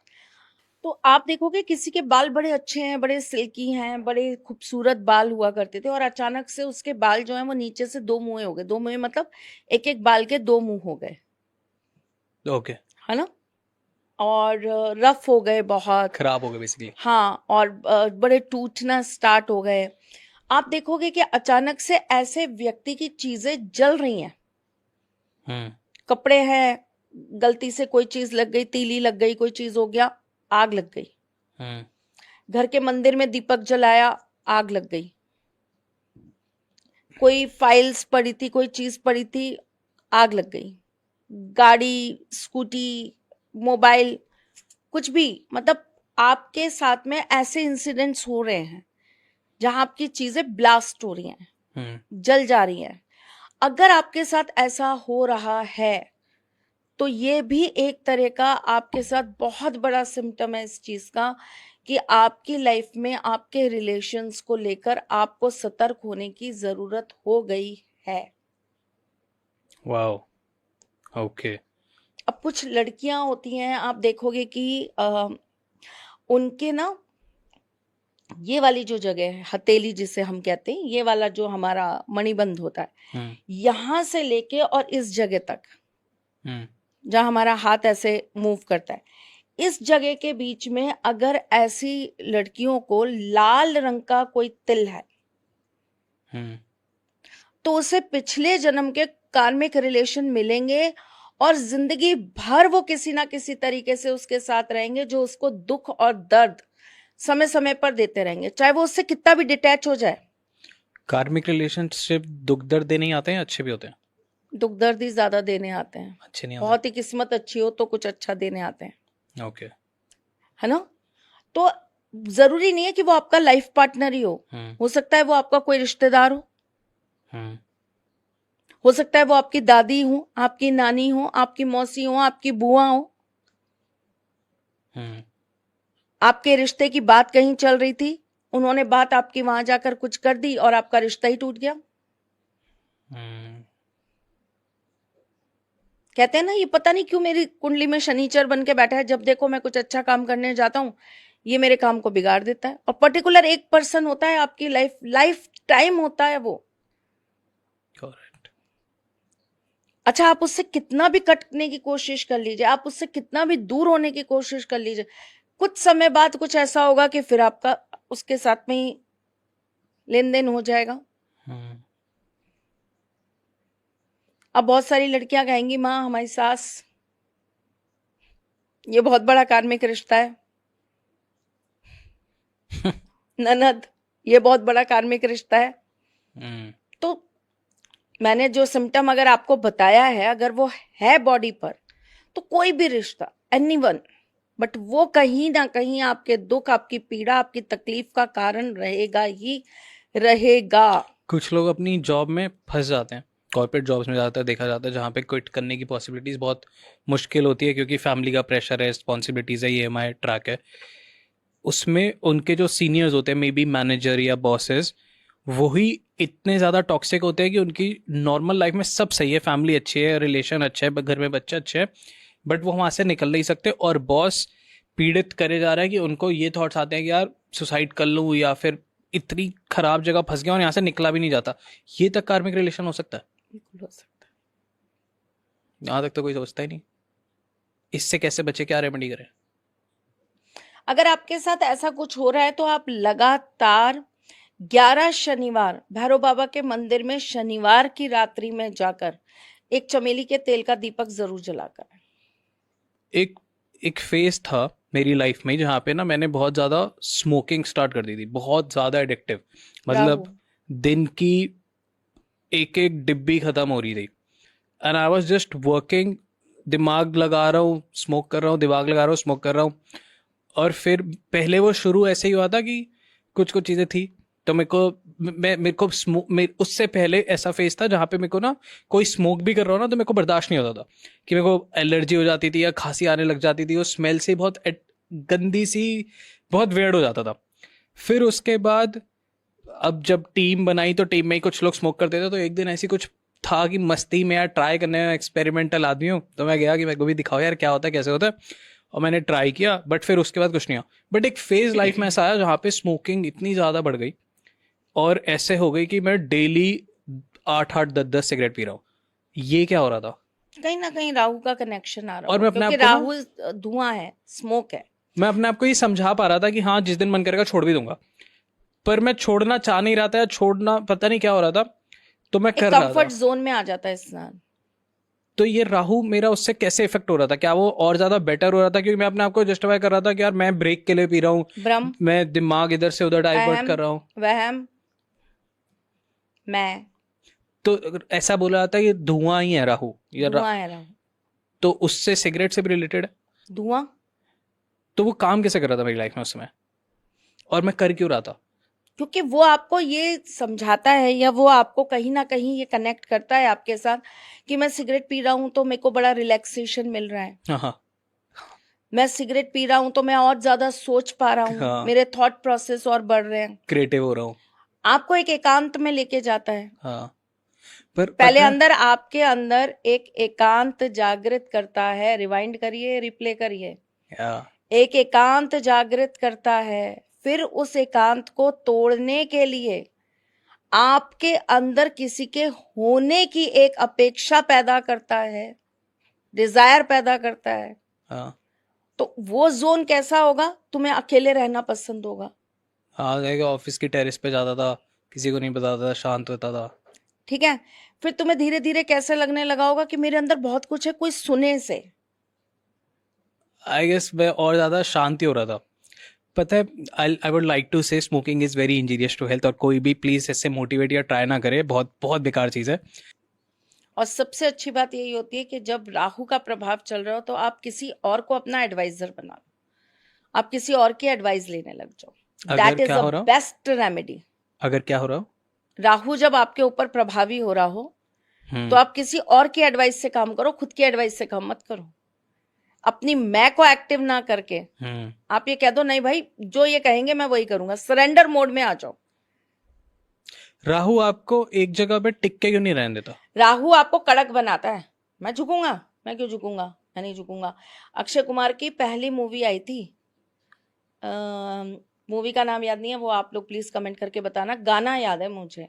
तो आप देखोगे किसी के बाल बड़े अच्छे हैं, बड़े सिल्की हैं, बड़े खूबसूरत बाल हुआ करते थे और अचानक से उसके बाल जो हैं वो नीचे से दो मुंहे हो गए। दो मुंहे मतलब एक एक बाल के दो मुंह हो गए, ओके। है ना, और रफ हो गए, बहुत खराब हो गए बेसिकली। हाँ, और बड़े टूटना स्टार्ट हो गए। आप देखोगे कि अचानक से ऐसे व्यक्ति की चीजें जल रही हैं। कपड़े हैं, गलती से कोई चीज लग गई, तीली लग गई, कोई चीज हो गया, आग लग गई। घर के मंदिर में दीपक जलाया, आग लग गई। कोई फाइल्स पड़ी थी, कोई चीज पड़ी थी, आग लग गई। गाड़ी, स्कूटी, मोबाइल, कुछ भी, मतलब आपके साथ में ऐसे इंसिडेंट्स हो रहे हैं जहां आपकी चीजें ब्लास्ट हो रही हैं, जल जा रही हैं। अगर आपके साथ ऐसा हो रहा है तो ये भी एक तरह का आपके साथ बहुत बड़ा सिम्टम है इस चीज का कि आपकी लाइफ में आपके रिलेशंस को लेकर आपको सतर्क होने की जरूरत हो गई है। वाओ। ओके। अब कुछ लड़कियां होती हैं, आप देखोगे कि उनके ना ये वाली जो जगह है, हथेली जिसे हम कहते हैं, ये वाला जो हमारा मणिबंध होता है, यहां से लेके और इस जगह तक जहां हमारा हाथ ऐसे मूव करता है, इस जगह के बीच में अगर ऐसी लड़कियों को लाल रंग का कोई तिल है तो उसे पिछले जन्म के कार्मिक रिलेशन मिलेंगे और जिंदगी भर वो किसी ना किसी तरीके से उसके साथ रहेंगे, जो उसको दुख और दर्द समय समय पर देते रहेंगे, चाहे वो उससे कितना भी डिटैच हो जाए। कार्मिक रिलेशनशिप दुख दर्द देने ही आते हैं, अच्छे भी होते हैं? दुख दर्द ही ज्यादा देने आते हैं। अच्छे नहीं बहुत ही किस्मत अच्छी हो तो कुछ अच्छा देने आते हैं। ओके। है ना, तो जरूरी नहीं है कि वो आपका लाइफ पार्टनर ही हो सकता है वो आपका कोई रिश्तेदार हो सकता है वो आपकी दादी हो, आपकी नानी हो, आपकी मौसी हो, आपकी बुआ हो। आपके रिश्ते की बात कहीं चल रही थी, उन्होंने बात आपकी वहां जाकर कुछ कर दी और आपका रिश्ता ही टूट गया। कहते हैं ना, ये पता नहीं क्यों मेरी कुंडली में शनिचर बन के बैठा है, जब देखो मैं कुछ अच्छा काम करने जाता हूं ये मेरे काम को बिगाड़ देता है। और पर्टिकुलर एक पर्सन होता है आपकी लाइफ टाइम होता है वो। करेक्ट। अच्छा, आप उससे कितना भी कटने की कोशिश कर लीजिए, आप उससे कितना भी दूर होने की कोशिश कर लीजिए, कुछ समय बाद कुछ ऐसा होगा कि फिर आपका उसके साथ में ही लेन देन हो जाएगा। हम्म। अब बहुत सारी लड़कियां कहेंगी माँ हमारी सास, ये बहुत बड़ा कार्मिक रिश्ता है। ननद, ये बहुत बड़ा कार्मिक रिश्ता है। हम्म। तो मैंने जो सिम्टम अगर आपको बताया है, अगर वो है बॉडी पर, तो कोई भी रिश्ता, एनीवन, बट वो कहीं ना कहीं आपके दुख, आपकी पीड़ा, आपकी तकलीफ का कारण रहेगा ही रहेगा। कुछ लोग अपनी जॉब में फंस जाते हैं, कॉर्पोरेट जॉब्स में ज़्यादातर देखा जाता है, जहाँ पे क्विट करने की पॉसिबिलिटीज़ बहुत मुश्किल होती है, क्योंकि फैमिली का प्रेशर है, रिस्पॉन्सिबिलिटीज़ है, EMI ट्रैक है। उसमें उनके जो सीनियर्स होते हैं, मे बी मैनेजर या बॉसेस, वही इतने ज़्यादा टॉक्सिक होते हैं कि उनकी नॉर्मल लाइफ में सब सही है, फैमिली अच्छी है, रिलेशन अच्छा है, घर में बच्चे अच्छे हैं, बट वो वहाँ से निकल नहीं सकते, और बॉस पीड़ित करे जा रहा है कि उनको ये थॉट्स आते हैं कि यार सुसाइड कर लूँ, या फिर इतनी खराब जगह फंस गया और यहाँ से निकला भी नहीं जाता। ये तक कार्मिक रिलेशन हो सकता है? बिल्कुल हो सकता है। यहाँ तक तो कोई सोचता ही नहीं। इससे कैसे बचे, क्या रेमेडी करें? अगर आपके साथ ऐसा कुछ हो रहा है तो आप लगातार 11 शनिवार भैरव बाबा के मंदिर में शनिवार की रात्रि में जाकर एक चमेली के तेल का दीपक जरूर जलाकर। एक एक फेज था मेरी लाइफ में जहाँ पे ना मैंने बहुत ज़्यादा स्मोकिंग स्टार्ट कर दी थी, बहुत ज़्यादा एडिक्टिव, राहु, मतलब दिन की एक एक डिब्बी ख़त्म हो रही थी, and I was just working, दिमाग लगा रहा हूँ स्मोक कर रहा हूँ, दिमाग लगा रहा हूँ स्मोक कर रहा हूँ। और फिर पहले वो शुरू ऐसे ही हुआ था कि कुछ कुछ चीज़ें थी, तो मेरे को उससे पहले ऐसा फेज था जहाँ पे मेरे को ना कोई स्मोक भी कर रहा हो ना तो मेरे को बर्दाश्त नहीं होता था, कि मेरे को एलर्जी हो जाती थी या खांसी आने लग जाती थी, उस स्मेल से बहुत गंदी सी, बहुत वेयर्ड हो जाता था। फिर उसके बाद अब जब टीम बनाई तो टीम में ही कुछ लोग स्मोक करते थे, तो एक दिन ऐसी कुछ था कि मस्ती में यार ट्राई करने में, एक्सपेरिमेंटल आदमी हूँ, तो मैं गया कि मेरे को भी दिखाओ यार क्या होता है, कैसे होता है, और मैंने ट्राई किया, बट फिर उसके बाद कुछ नहीं हुआ। बट एक फेज लाइफ में ऐसा आया जहाँ पे स्मोकिंग इतनी ज़्यादा बढ़ गई, और ऐसे हो गई कि मैं डेली 8-8 10-10 सिगरेट पी रहा हूँ। ये क्या हो रहा था? कहीं ना कहीं राहु का कनेक्शन आ रहा और हो, मैं अपने क्योंकि आप को ना, राहु धुआं है, स्मोक है। मैं अपने आप को ये समझा पा रहा था कि हाँ जिस दिन मन करेगा छोड़ भी दूंगा, पर मैं छोड़ना चाह नहीं रहा था, या छोड़ना पता नहीं क्या हो रहा था, तो मैं एक कर रहा कंफर्ट था। जोन में आ जाता है इंसान। तो ये राहु मेरा उससे कैसे इफेक्ट हो रहा था? क्या वो और ज्यादा बेटर हो रहा था, क्योंकि मैं अपने आप को जस्टिफाई कर रहा था कि यार मैं ब्रेक के लिए पी रहा हूँ, भ्रम, मैं दिमाग इधर से उधर डाइवर्ट अहम, कर रहा हूँ। वहम, मैं, तो ऐसा बोला जाता है कि धुआं ही है राहु, धुआं है राहु, तो उससे सिगरेट से भी रिलेटेड है। धुआं। तो वो काम कैसे कर रहा था मेरी लाइफ में उस समय, और मैं कर क्यों रहा था? क्योंकि वो आपको ये समझाता है, या वो आपको कहीं ना कहीं ये कनेक्ट करता है आपके साथ कि मैं सिगरेट पी रहा हूं तो मेरे को बड़ा रिलैक्सेशन मिल रहा है, हाँ हाँ मैं सिगरेट पी रहा हूं तो मैं और ज्यादा सोच पा रहा हूँ, हाँ, मेरे थॉट प्रोसेस और बढ़ रहे हैं। क्रिएटिव हो रहा हूँ। आपको एक एकांत में लेके जाता है। हाँ, पर पहले पता है, अंदर आपके अंदर एक एकांत जागृत करता है, रिवाइंड करिए, रिप्ले करिए। हाँ, एक एकांत जागृत करता है, फिर उस एकांत को तोड़ने के लिए आपके अंदर किसी के होने की एक अपेक्षा पैदा करता है, डिजायर पैदा करता है। हाँ, तो वो जोन कैसा होगा? तुम्हें अकेले रहना पसंद होगा। हाँ, जाएगा ऑफिस की टेरेस पे जाता था, किसी को नहीं बताता था, शांत होता था। ठीक है। फिर तुम्हें धीरे धीरे कैसे लगने लगा होगा कि मेरे अंदर बहुत कुछ है, कोई सुने से। आई गेस मैं और ज़्यादा शांति हो रहा था। पता है, I would like to say smoking is very injurious to health, और कोई भी प्लीज़ इससे मोटिवेट या ट्राई ना करे, बहुत बहुत बेकार चीज़ है। और सबसे अच्छी बात यही होती है कि जब राहु का प्रभाव चल रहा हो तो आप किसी और को अपना एडवाइजर बना लो, आप किसी और की एडवाइस लेने लग जाओ। अगर दैट इज क्या द हो रहा हो? Best remedy. अगर क्या हो रहा हो? राहु जब आपके ऊपर प्रभावी हो रहा हो तो हम्म। आप किसी और की एडवाइस से काम करो, खुद की एडवाइस से काम मत करो। अपनी मैं को एक्टिव ना करके हम्म। आप ये कह दो नहीं भाई जो ये कहेंगे मैं वही करूंगा, सरेंडर मोड में आ जाओ। राहु आपको एक जगह पे टिक के क्यों नहीं रहने देता? राहु आपको कड़क बनाता है। मैं झुकूंगा? मैं क्यों झुकूंगा? मैं नहीं झुकूंगा। अक्षय कुमार की पहली मूवी आई थी, मूवी का नाम याद नहीं है, वो आप लोग प्लीज कमेंट करके बताना। गाना याद है मुझे,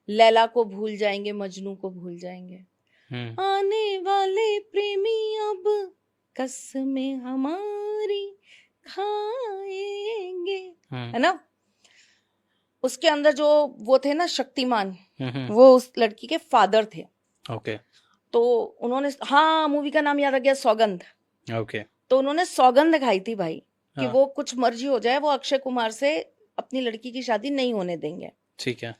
लैला को भूल जाएंगे, मजनू को भूल जाएंगे, हम्म। आने वाले प्रेमी अब कसमें हमारी खाएंगे, हम्म। है ना? उसके अंदर जो वो थे ना शक्तिमान, हम्म। वो उस लड़की के फादर थे। ओके तो उन्होंने, हाँ मूवी का नाम याद आ गया, सौगंध। ओके। तो उन्होंने सौगंध खाई थी भाई कि हाँ वो कुछ मर्जी हो जाए, वो अक्षय कुमार से अपनी लड़की की शादी नहीं होने देंगे। ठीक है।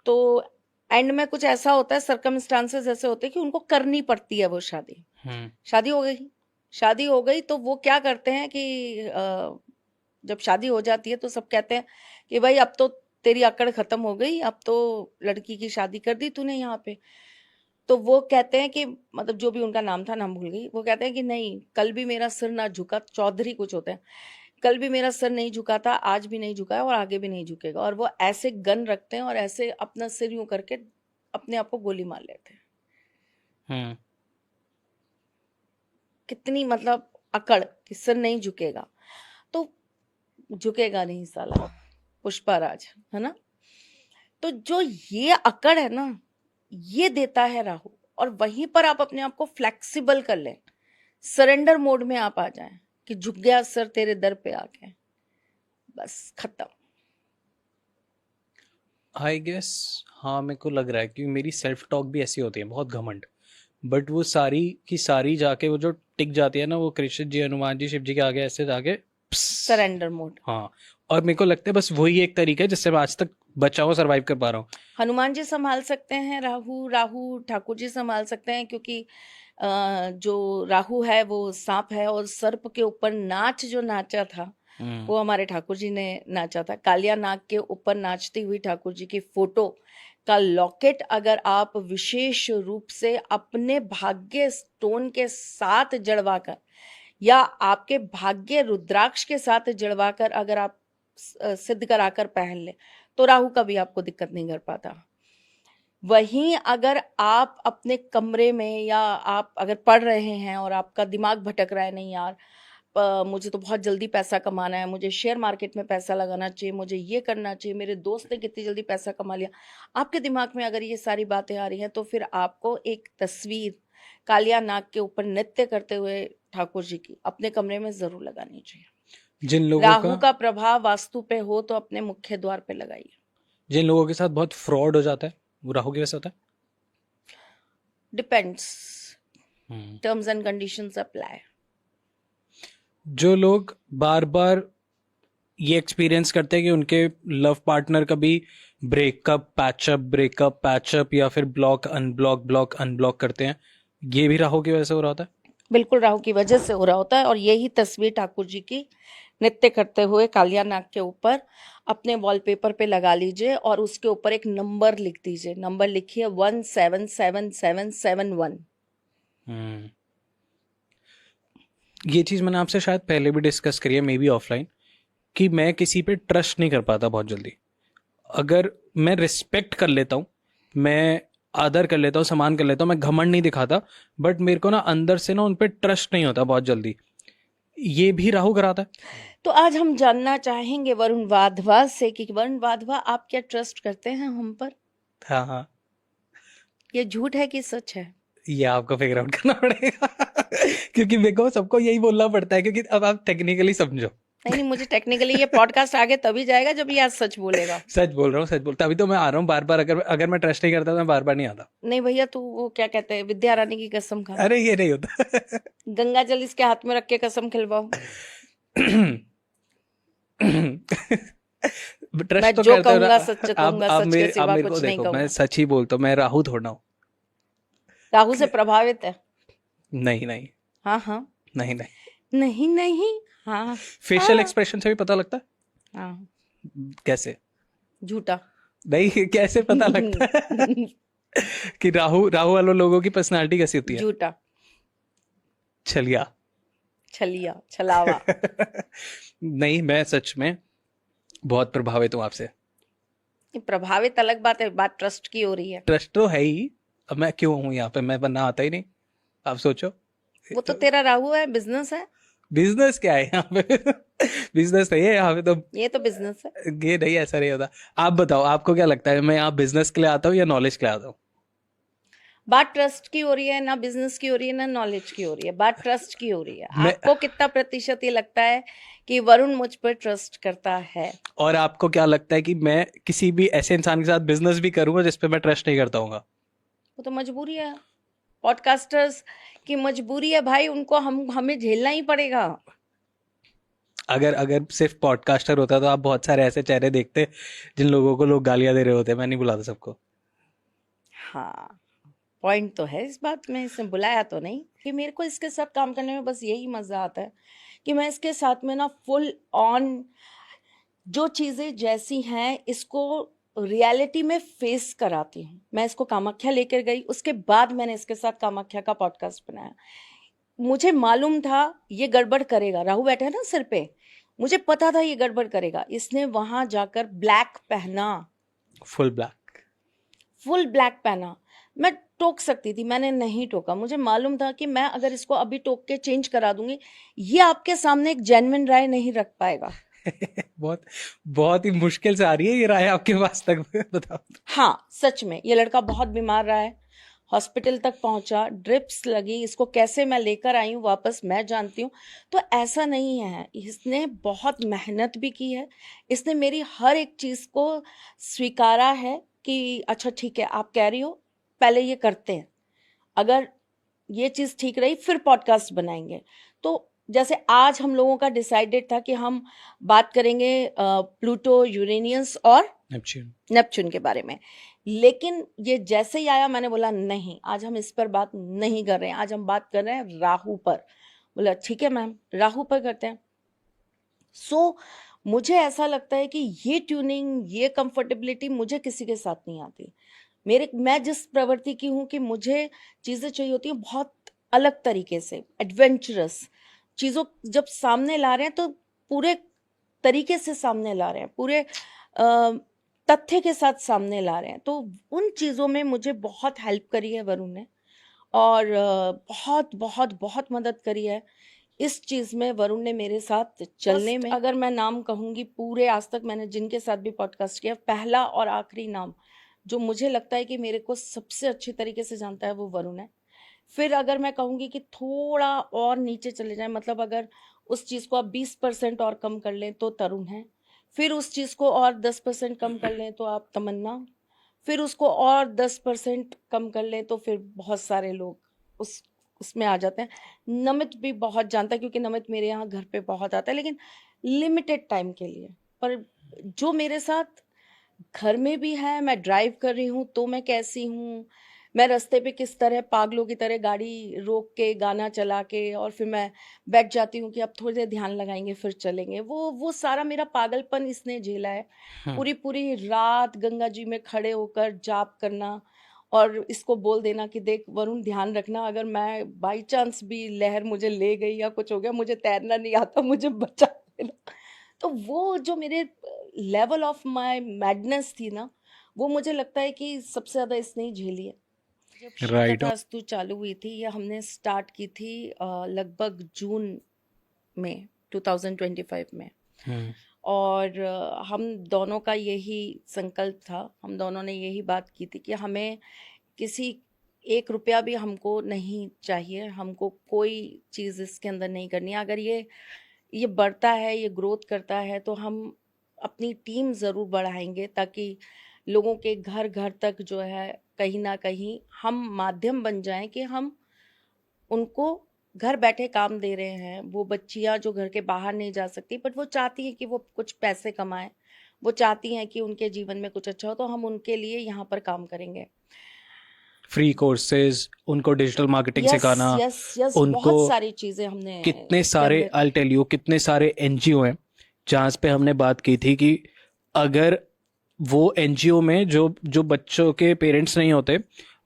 तो एंड में कुछ ऐसा होता है, सर्कमस्टांसेस ऐसे होते हैं कि उनको करनी पड़ती है वो शादी। हम्म शादी हो गई, शादी हो गई तो वो क्या करते हैं कि जब शादी हो जाती है तो सब कहते हैं कि भाई अब तो तेरी अकड़ खत्म हो गई, अब तो लड़की की शादी कर दी तूने यहाँ पे। तो वो कहते हैं कि मतलब जो भी उनका नाम था, नाम भूल गई, वो कहते हैं कि नहीं, कल भी मेरा सिर ना झुका, चौधरी कुछ होते हैं, कल भी मेरा सिर नहीं झुका था, आज भी नहीं झुका है और आगे भी नहीं झुकेगा। और वो ऐसे गन रखते हैं और ऐसे अपना सिर यूं करके अपने आप को गोली मार लेते हैं। हम्म। कितनी मतलब अकड़ कि सिर नहीं झुकेगा, तो झुकेगा नहीं साला पुष्पाराज, है ना। तो जो ये अकड़ है ना, ये देता है राहु। और वहीं पर आप अपने आप को फ्लेक्सिबल कर लें, सरेंडर मोड में आप आ जाएं कि झुक गया सर तेरे दर पे आके, बस खत्म। आई गेस हाँ, मेरे को लग रहा है कि मेरी सेल्फ टॉक भी ऐसी होती है, बहुत घमंड, बट वो सारी की सारी जाके वो जो टिक जाती है ना, वो कृष्ण जी, हनुमान जी, शिव जी के आगे ऐसे जाके सरेंडर मोड। हाँ। और मेरे को लगता है बस वही एक तरीका है जिससे मैं आज तक बचा हुआ सर्वाइव कर पा रहा हूँ। हनुमान जी संभाल सकते हैं, राहु राहु ठाकुर जी संभाल सकते हैं, क्योंकि जो राहु है वो सांप है, और सर्प के ऊपर नाच जो नाचा था वो हमारे ठाकुर जी ने नाचा था। कालिया नाग के ऊपर नाचती हुई ठाकुर जी की फोटो का लॉकेट अगर आप विशेष रूप से अपने भाग्य स्टोन के साथ जड़वाकर, या आपके भाग्य रुद्राक्ष के साथ जड़वाकर अगर आप सिद्ध कराकर पहन ले, तो राहु कभी आपको दिक्कत नहीं कर पाता। वहीं अगर आप अपने कमरे में, या आप अगर पढ़ रहे हैं और आपका दिमाग भटक रहा है, नहीं यार मुझे तो बहुत जल्दी पैसा कमाना है, मुझे शेयर मार्केट में पैसा लगाना चाहिए, मुझे ये करना चाहिए, मेरे दोस्त ने कितनी जल्दी पैसा कमा लिया, आपके दिमाग में अगर ये सारी बातें आ रही हैं, तो फिर आपको एक तस्वीर कालिया नाग के ऊपर नृत्य करते हुए ठाकुर जी की अपने कमरे में जरूर लगानी चाहिए। जिन लोगों राहु का प्रभाव वास्तु पे हो तो अपने मुख्य द्वार पे लगाइए। जिन लोगों के साथ बहुत फ्रॉड हो जाता है, वो राहु की वजह से होता डिपेंड्स, है। Terms and conditions apply. जो लोग बार बार ये एक्सपीरियंस करते हैं कि उनके लव पार्टनर कभी ब्रेकअप पैचअप या फिर ब्लॉक अनब्लॉक करते हैं, ये भी राहु की वजह से हो रहा होता है। बिल्कुल राहु की वजह से हो रहा होता है। और यही तस्वीर ठाकुर जी की नृत्य करते हुए कालिया नाग के ऊपर अपने वॉलपेपर पे लगा लीजिए, और उसके ऊपर एक नंबर लिख दीजिए। नंबर लिखिए 177771। ये चीज़ मैंने आपसे शायद पहले भी डिस्कस करी है, मे बी ऑफलाइन, कि मैं किसी पे ट्रस्ट नहीं कर पाता बहुत जल्दी। अगर मैं रिस्पेक्ट कर लेता हूँ, मैं आदर कर लेता हूँ, सम्मान कर लेता हूँ, मैं घमंड नहीं दिखाता, बट मेरे को ना अंदर से ना उन पे ट्रस्ट नहीं होता बहुत जल्दी। ये भी राहु कराता है। तो आज हम जानना चाहेंगे वरुण वाधवा से कि वरुण वाधवा, आप क्या ट्रस्ट करते हैं हम पर? हाँ हाँ, ये झूठ है कि सच है? ये आपको फिगर आउट करना पड़ेगा क्योंकि मेरे को सबको यही बोलना पड़ता है, क्योंकि अब आप टेक्निकली समझो। नहीं, मुझे टेक्निकली ये पॉडकास्ट आगे तभी जाएगा जब ये आज सच बोलेगा। सच बोल रहा हूँ, सच बोलता, अभी तो मैं आ रहा हूँ बार बार। अगर मैं ट्रस्ट नहीं करता तो मैं बार बार नहीं आता। नहीं भैया, तू वो क्या कहते हैं, विद्या रानी की कसम खा। अरे ये नहीं होता गंगा जल इसके हाथ में रख के कसम खिलवाओ। ट्रस्ट मैं तो जो करते हो ना। कहूंगा सच आप कहूंगा, आप सच के मेरे सिवा को कुछ नहीं देखो, मैं कहूंगा। सच ही बोलता हूँ, मैं राहु थोड़ा हूँ। राहु से प्रभावित है? नहीं नहीं हाँ हाँ, नहीं नहीं, नहीं नहीं, हाँ फेशियल हाँ एक्सप्रेशन से भी पता लगता है। हाँ। कैसे? झूठा। नहीं, कैसे पता लगता है कि राहु राहु वालों लोगों की पर्सनालिटी कैसी होती है? झूठा, छलिया छलिया, छलावा। नहीं, मैं सच में बहुत प्रभावित हूँ आपसे। ये प्रभावित अलग बात है, बात ट्रस्ट की हो रही है। ट्रस्ट तो है ही। अब मैं क्यों हूँ यहाँ पे? मैं बनना आता ही नहीं, आप सोचो। वो तो तेरा राहु है, बिजनेस है। बिजनेस क्या है यहाँ पे? बिजनेस नहीं है यहाँ पे तो। ये तो बिजनेस है। ये नहीं, ऐसा नहीं होता। आप बताओ, आपको क्या लगता है, मैं यहाँ बिजनेस के लिए आता हूँ या नॉलेज के लिए आता हूँ? बात ट्रस्ट की हो रही है, ना बिजनेस की हो रही है, ना नॉलेज की हो रही है, बात ट्रस्ट की हो रही है। मैं- आपको कितना प्रतिशत ये लगता है कि वरुण मुझ पर ट्रस्ट करता है? और आपको क्या लगता है कि मैं किसी भी ऐसे इंसान के साथ बिजनेस भी करूंगा जिस पे मैं ट्रस्ट नहीं करता हूँ? वो तो मजबूरी है, पॉडकास्टर्स की मजबूरी है भाई, उनको हमें झेलना ही पड़ेगा। अगर अगर सिर्फ पॉडकास्टर होता तो आप बहुत सारे ऐसे चेहरे देखते जिन लोगों को लोग गालियां दे रहे होते। मैं नहीं बुलाता सबको। हाँ, पॉइंट तो है इस बात में, इसने बुलाया तो नहीं। कि मेरे को इसके साथ काम करने में बस यही मजा आता है कि मैं इसके साथ में ना फुल ऑन जो चीजें जैसी हैं इसको रियलिटी में फेस कराती हूँ। मैं इसको कामाख्या लेकर गई, उसके बाद मैंने इसके साथ कामाख्या का पॉडकास्ट बनाया। मुझे मालूम था ये गड़बड़ करेगा, राहु बैठा है ना सिर पे, मुझे पता था ये गड़बड़ करेगा। इसने वहां जाकर ब्लैक पहना, फुल ब्लैक। फुल ब्लैक पहना। मैं टोक सकती थी, मैंने नहीं टोका। मुझे मालूम था कि मैं अगर इसको अभी टोक के चेंज करा दूंगी, ये आपके सामने एक जेन्युइन राय नहीं रख पाएगा। बहुत बहुत ही मुश्किल से आ रही है ये राय आपके पास तक। बताओ। हाँ, सच में ये लड़का बहुत बीमार रहा है, हॉस्पिटल तक पहुंचा, ड्रिप्स लगी, इसको कैसे मैं लेकर आई हूँ वापस मैं जानती हूँ। तो ऐसा नहीं है, इसने बहुत मेहनत भी की है, इसने मेरी हर एक चीज़ को स्वीकारा है कि अच्छा ठीक है आप कह रही हो, पहले ये करते हैं, अगर ये चीज़ ठीक रही फिर पॉडकास्ट बनाएंगे। तो जैसे आज हम लोगों का डिसाइडेड था कि हम बात करेंगे प्लूटो, यूरेनियस और नेपच्यून के बारे में, लेकिन ये जैसे ही आया मैंने बोला नहीं, आज हम इस पर बात नहीं कर रहे हैं, आज हम बात कर रहे हैं राहु पर। बोला ठीक है मैम, राहु पर करते हैं। सो मुझे ऐसा लगता है कि ये ट्यूनिंग, ये कंफर्टेबिलिटी मुझे किसी के साथ नहीं आती। मैं जिस प्रवृत्ति की हूँ कि मुझे चीज़ें चाहिए होती हैं बहुत अलग तरीके से, एडवेंचरस चीज़ों जब सामने ला रहे हैं तो पूरे तरीके से सामने ला रहे हैं, पूरे तथ्य के साथ सामने ला रहे हैं। तो उन चीज़ों में मुझे बहुत हेल्प करी है वरुण ने, और बहुत बहुत बहुत मदद करी है इस चीज़ में वरुण ने मेरे साथ चलने में। अगर मैं नाम कहूँगी, पूरे आज तक मैंने जिनके साथ भी पॉडकास्ट किया, पहला और आखिरी नाम जो मुझे लगता है कि मेरे को सबसे अच्छी तरीके से जानता है वो वरुण है। फिर अगर मैं कहूँगी कि थोड़ा और नीचे चले जाए, मतलब अगर उस चीज़ को आप 20% और कम कर लें तो तरुण है, फिर उस चीज़ को और 10% कम कर लें तो आप तमन्ना, फिर उसको और 10% कम कर लें तो फिर बहुत सारे लोग उसमें आ जाते हैं। नमित भी बहुत जानता है क्योंकि नमित मेरे यहाँ घर पे बहुत आता है, लेकिन लिमिटेड टाइम के लिए। पर जो मेरे साथ घर में भी है, मैं ड्राइव कर रही हूँ तो मैं कैसी हूँ, मैं रास्ते पे किस तरह पागलों की तरह गाड़ी रोक के गाना चला के और फिर मैं बैठ जाती हूँ कि अब थोड़ी देर ध्यान लगाएंगे फिर चलेंगे, वो सारा मेरा पागलपन इसने झेला है। पूरी पूरी रात गंगा जी में खड़े होकर जाप करना और इसको बोल देना कि देख वरुण ध्यान रखना, अगर मैं बाई चांस भी लहर मुझे ले गई या कुछ हो गया, मुझे तैरना नहीं आता, मुझे बचा लेना। तो वो जो मेरे लेवल ऑफ माय मैडनेस थी ना, वो मुझे लगता है कि सबसे ज़्यादा इसने ही झेली है। जब राइट। शतकास्तु चालू हुई थी, ये हमने स्टार्ट की थी लगभग जून में 2025 में, और हम दोनों का यही संकल्प था, हम दोनों ने यही बात की थी कि हमें किसी 1 रुपया भी हमको नहीं चाहिए, हमको कोई चीज़ इसके अंदर नहीं करनी है। अगर ये बढ़ता है, ये ग्रोथ करता है तो हम अपनी टीम ज़रूर बढ़ाएंगे ताकि लोगों के घर घर तक जो है कहीं ना कहीं हम माध्यम बन जाएं कि हम उनको घर बैठे काम दे रहे हैं। वो बच्चियां जो घर के बाहर नहीं जा सकती बट वो चाहती हैं कि वो कुछ पैसे कमाएं, वो चाहती हैं कि उनके जीवन में कुछ अच्छा हो, तो हम उनके लिए यहाँ पर काम करेंगे। फ्री कोर्सेज, उनको डिजिटल मार्केटिंग सिखाना, यस, उनको बहुत सारी चीजें हमने कितने सारे, आई टेल यू, कितने सारे एनजीओ हैं जहाँ पे हमने बात की थी कि अगर वो एनजीओ में जो बच्चों के पेरेंट्स नहीं होते,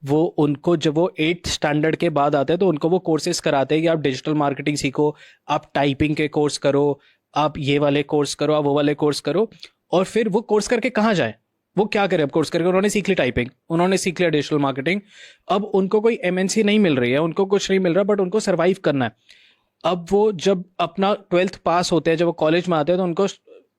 वो उनको जब वो 8th स्टैंडर्ड के बाद आते हैं तो उनको वो कोर्सेज कराते हैं कि आप डिजिटल मार्केटिंग सीखो, आप टाइपिंग के कोर्स करो, आप ये वाले कोर्स करो, आप वो वाले कोर्स करो। और फिर वो कोर्स करके कहाँ जाए, वो क्या करे अब कोर्स करके? उन्होंने सीख ली टाइपिंग, उन्होंने सीख लिया डिजिटल मार्केटिंग, अब उनको कोई एमएनसी नहीं मिल रही है, उनको कुछ नहीं मिल रहा, बट उनको सर्वाइव करना है। अब वो जब अपना 12th पास होते हैं, जब वो कॉलेज में आते हैं तो उनको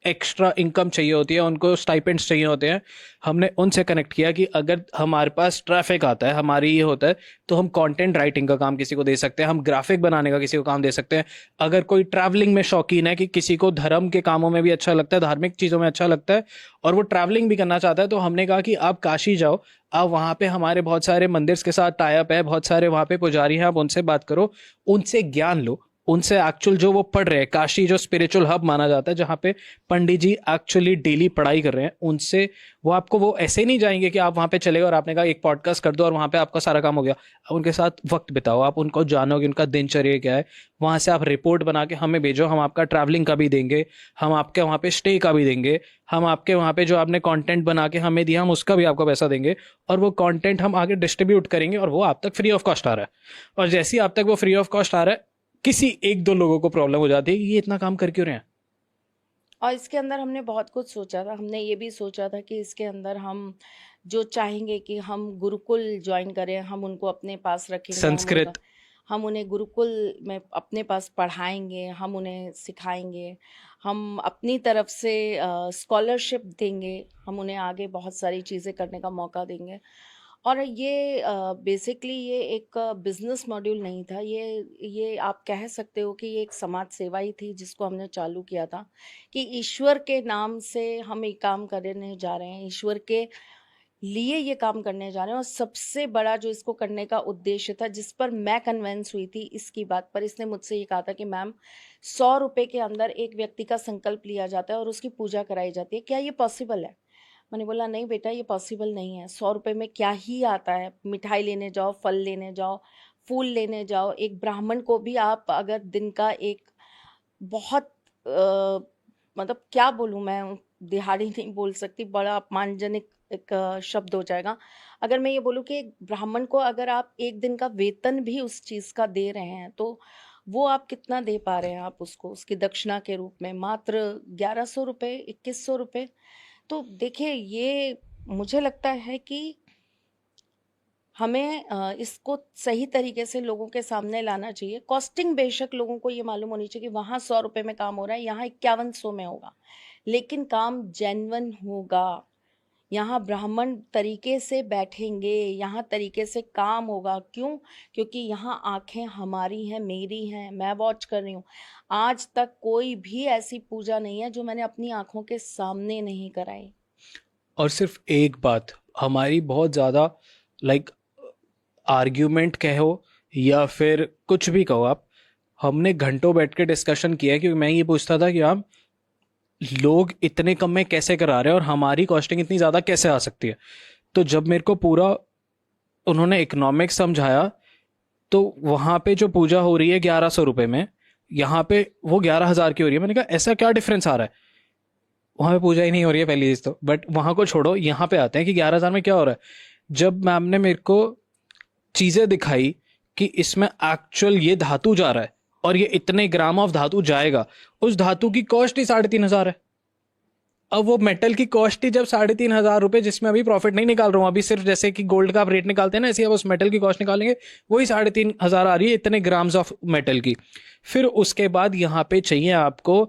एक्स्ट्रा इनकम चाहिए होती है, उनको स्टाइपेंड्स चाहिए होते हैं, हमने उनसे कनेक्ट किया कि अगर हमारे पास ट्रैफिक आता है, हमारी ये होता है, तो हम कंटेंट राइटिंग का काम किसी को दे सकते हैं, हम ग्राफिक बनाने का किसी को काम दे सकते हैं। अगर कोई ट्रैवलिंग में शौकीन है, कि किसी को धर्म के कामों में भी अच्छा लगता है, धार्मिक चीज़ों में अच्छा लगता है, और वो ट्रैवलिंग भी करना चाहता है, तो हमने कहा कि आप काशी जाओ, आप वहाँ पे हमारे बहुत सारे मंदिर के साथ टाई अप है, बहुत सारे वहाँ पे पुजारी हैं, आप उनसे बात करो, उनसे ज्ञान लो, उनसे एक्चुअल जो वो पढ़ रहे हैं, काशी जो स्पिरिचुअल हब माना जाता है जहाँ पे पंडित जी एक्चुअली डेली पढ़ाई कर रहे हैं, उनसे वो आपको, वो ऐसे नहीं जाएंगे कि आप वहाँ पे चले गए और आपने कहा एक पॉडकास्ट कर दो और वहाँ पे आपका सारा काम हो गया। आप उनके साथ वक्त बिताओ, आप उनको जानोगे, उनका दिनचर्या क्या है, वहाँ से आप रिपोर्ट बना के हमें भेजो, हम आपका ट्रैवलिंग का भी देंगे, हम आपके वहाँ पे स्टे का भी देंगे, हम आपके वहाँ पे जो आपने कंटेंट बना के हमें दिया हम उसका भी आपको पैसा देंगे, और वो कंटेंट हम आगे डिस्ट्रीब्यूट करेंगे, और वो आप तक फ्री ऑफ कॉस्ट आ रहा है। और जैसे ही आप तक वो फ्री ऑफ कॉस्ट आ रहा है, किसी एक दो लोगों को प्रॉब्लम हो जाती है कि ये इतना काम कर क्यों रहे हैं। और इसके अंदर हमने बहुत कुछ सोचा था। हमने ये भी सोचा था कि इसके अंदर हम जो चाहेंगे कि हम गुरुकुल ज्वाइन करें, हम उनको अपने पास रखेंगे, संस्कृत, हम उन्हें गुरुकुल में अपने पास पढ़ाएंगे, हम उन्हें सिखाएंगे, हम अपनी तरफ से स्कॉलरशिप देंगे, हम उन्हें आगे बहुत सारी चीज़ें करने का मौका देंगे। और ये बेसिकली ये एक बिजनेस मॉड्यूल नहीं था, ये आप कह सकते हो कि ये एक समाज सेवा ही थी जिसको हमने चालू किया था, कि ईश्वर के नाम से हम ये काम करने जा रहे हैं, ईश्वर के लिए ये काम करने जा रहे हैं। और सबसे बड़ा जो इसको करने का उद्देश्य था, जिस पर मैं कन्वेंस हुई थी इसकी बात पर, इसने मुझसे ये कहा था कि मैम 100 रुपए के अंदर एक व्यक्ति का संकल्प लिया जाता है और उसकी पूजा कराई जाती है, क्या ये पॉसिबल है? मैंने बोला नहीं बेटा, ये पॉसिबल नहीं है। 100 रुपए में क्या ही आता है? मिठाई लेने जाओ, फल लेने जाओ, फूल लेने जाओ, एक ब्राह्मण को भी आप अगर दिन का एक बहुत मतलब क्या बोलूँ मैं, दिहाड़ी नहीं बोल सकती, बड़ा अपमानजनक एक शब्द हो जाएगा अगर मैं ये बोलूँ कि एक ब्राह्मण को अगर आप एक दिन का वेतन भी उस चीज़ का दे रहे हैं, तो वो आप कितना दे पा रहे हैं आप उसको, उसकी दक्षिणा के रूप में? मात्र 1100 रुपये, 2100 रुपये। तो देखिए, ये मुझे लगता है कि हमें इसको सही तरीके से लोगों के सामने लाना चाहिए। कॉस्टिंग बेशक लोगों को ये मालूम होनी चाहिए कि वहाँ 100 रुपये में काम हो रहा है, यहाँ 5100 में होगा, लेकिन काम जेन्युइन होगा। यहाँ ब्राह्मण तरीके से बैठेंगे, यहाँ तरीके से काम होगा। क्यों? क्योंकि यहाँ आंखें हमारी हैं, मेरी हैं, मैं वॉच कर रही हूँ। आज तक कोई भी ऐसी पूजा नहीं है जो मैंने अपनी आंखों के सामने नहीं कराई। और सिर्फ एक बात, हमारी बहुत ज़्यादा लाइक आर्ग्यूमेंट कहो या फिर कुछ भी कहो आप, हमने घंटों बैठ के डिस्कशन किया है, क्योंकि मैं ये पूछता था कि आप लोग इतने कम में कैसे करा रहे हैं और हमारी कॉस्टिंग इतनी ज़्यादा कैसे आ सकती है। तो जब मेरे को पूरा उन्होंने इकोनॉमिक्स समझाया, तो वहाँ पे जो पूजा हो रही है 1100 रुपये में, यहाँ पे वो 11,000 की हो रही है। मैंने कहा ऐसा क्या डिफरेंस आ रहा है? वहाँ पे पूजा ही नहीं हो रही है पहली चीज़ तो, बट वहाँ को छोड़ो, यहाँ पे आते हैं कि 11,000 में क्या हो रहा है। जब मैम ने मेरे को चीज़ें दिखाई कि इसमें एक्चुअल ये धातु जा रहा है और ये इतने ग्राम ऑफ धातु जाएगा, उस धातु की कॉस्ट ही 3,500 है। अब वो मेटल की कॉस्ट ही जब 3,500 रुपये, जिसमें अभी प्रॉफिट नहीं निकाल रहा हूँ, अभी सिर्फ जैसे कि गोल्ड का आप रेट निकालते हैं ना, ऐसे अब उस मेटल की कॉस्ट निकालेंगे, वही 3,500 आ रही है इतने ग्राम्स ऑफ मेटल की। फिर उसके बाद यहाँ पे चाहिए आपको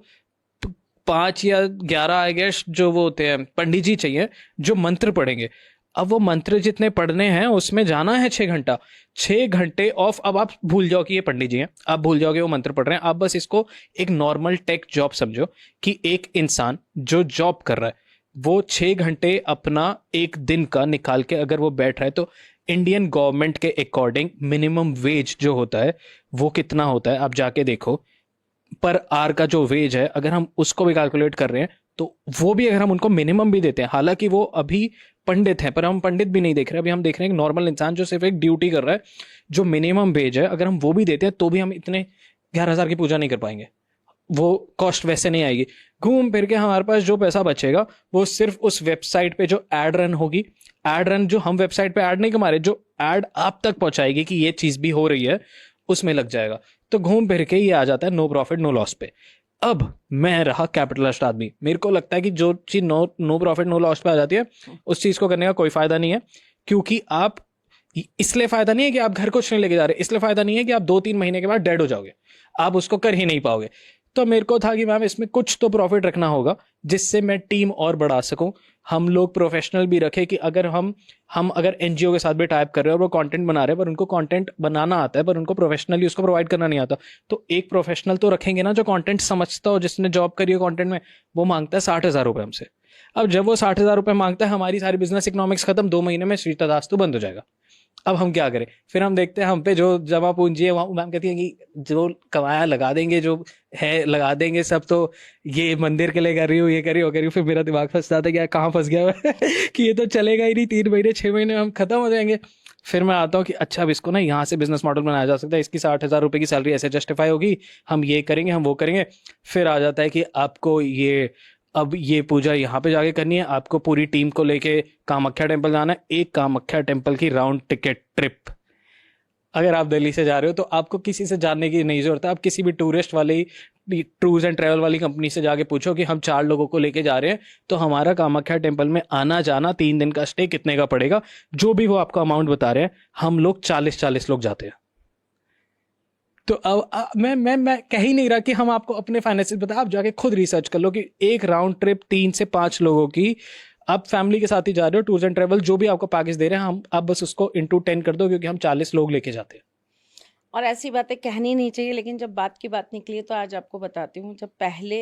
5 या 11 आई गेस जो वो होते हैं पंडित जी चाहिए जो मंत्र पढ़ेंगे। अब वो मंत्र जितने पढ़ने हैं उसमें जाना है 6 घंटा, 6 घंटे ऑफ। अब आप भूल जाओ कि ये पंडित जी हैं, आप भूल जाओगे वो मंत्र पढ़ रहे हैं। आप बस इसको एक नॉर्मल टेक जॉब समझो कि एक इंसान जो जॉब कर रहा है वो 6 घंटे अपना एक दिन का निकाल के अगर वो बैठ रहा है, तो इंडियन गवर्नमेंट के अकॉर्डिंग मिनिमम वेज जो होता है वो कितना होता है आप जाके देखो। पर आर का जो वेज है अगर हम उसको भी कैलकुलेट कर रहे हैं, तो वो भी अगर हम उनको मिनिमम भी देते हैं, हालांकि वो अभी पंडित हैं पर हम पंडित भी नहीं देख रहे, अभी हम देख रहे हैं एक नॉर्मल इंसान जो सिर्फ एक ड्यूटी कर रहा है, जो मिनिमम वेज है, अगर हम वो भी देते हैं तो भी हम इतने 11,000 की पूजा नहीं कर पाएंगे। वो कॉस्ट वैसे नहीं आएगी। घूम फिर के हमारे पास जो पैसा बचेगा वो सिर्फ उस वेबसाइट पे जो एड रन होगी, एड रन जो हम वेबसाइट पे एड नहीं कमा रहे, जो एड आप तक पहुंचाएगी कि ये चीज भी हो रही है, उसमें लग जाएगा। तो घूम फिर के ये आ जाता है नो प्रॉफिट नो लॉस पे। अब मैं रहा कैपिटलिस्ट आदमी, मेरे को लगता है कि जो चीज नो प्रॉफिट नो लॉस पे आ जाती है उस चीज को करने का कोई फायदा नहीं है। क्योंकि आप, इसलिए फायदा नहीं है कि आप घर कुछ नहीं लेके जा रहे, इसलिए फायदा नहीं है कि आप 2-3 महीने के बाद डेड हो जाओगे, आप उसको कर ही नहीं पाओगे। तो मेरे को था कि मैम इसमें कुछ तो प्रॉफिट रखना होगा जिससे मैं टीम और बढ़ा सकूं, हम लोग प्रोफेशनल भी रखें कि अगर हम अगर एनजीओ के साथ भी टाइप कर रहे हैं और वो कंटेंट बना रहे हैं पर उनको कंटेंट बनाना आता है पर उनको प्रोफेशनली उसको प्रोवाइड करना नहीं आता, तो एक प्रोफेशनल तो रखेंगे ना जो कंटेंट समझता हो, जिसने जॉब करी हो कंटेंट में। वो मांगता है 60,000 रुपये हमसे। अब जब वो 60,000 रुपये मांगता है, हमारी सारी बिजनेस इकोनॉमिक्स खत्म, 2 महीने में श्रीता दास तो बंद हो जाएगा। अब हम क्या करें? फिर हम देखते हैं हम पे जो जमा पूंजी है, वहाँ मैम कहती है कि जो कमाया लगा देंगे, जो है लगा देंगे सब, तो ये मंदिर के लिए कर रही हूँ, ये कर रही हूँ, कर रही हूँ। फिर मेरा दिमाग फंस जाता है कि यार कहाँ फंस गया मैं कि ये तो चलेगा ही नहीं, 3 महीने 6 महीने में हम खत्म हो जाएंगे। फिर मैं आता हूँ कि अच्छा अब इसको ना यहाँ से बिजनेस मॉडल बनाया जा सकता है, इसकी 60,000 रुपये की सैलरी ऐसे जस्टिफाई होगी, हम ये करेंगे, हम वो करेंगे। फिर आ जाता है कि आपको ये अब ये पूजा यहाँ पे जाके करनी है, आपको पूरी टीम को लेके कामाख्या टेम्पल जाना है। एक कामाख्या टेम्पल की राउंड टिकट ट्रिप, अगर आप दिल्ली से जा रहे हो तो आपको किसी से जानने की नहीं जरूरत है। आप किसी भी टूरिस्ट वाले टूर्स एंड ट्रैवल वाली कंपनी से जाके पूछो कि हम 4 लोगों को लेके जा रहे हैं, तो हमारा कामाख्या टेम्पल में आना जाना 3 दिन का स्टे कितने का पड़ेगा, जो भी वो आपको अमाउंट बता रहे हैं। हम लोग 40 लोग जाते हैं। तो अब मैं कह ही नहीं रहा कि हम आपको अपने फाइनेंसेस बता, आप जाके खुद रिसर्च कर लो कि एक राउंड ट्रिप 3 से 5 लोगों की, आप फैमिली के साथ ही जा रहे हो, टूर्स एंड ट्रैवल जो भी आपको पैकेज दे रहे हैं, हम आप बस उसको इंटू 10 कर दो, क्योंकि हम 40 लोग लेके जाते हैं। और ऐसी बातें कहनी नहीं चाहिए, लेकिन जब बात की बात निकली है तो आज आपको बताती हूँ। जब पहले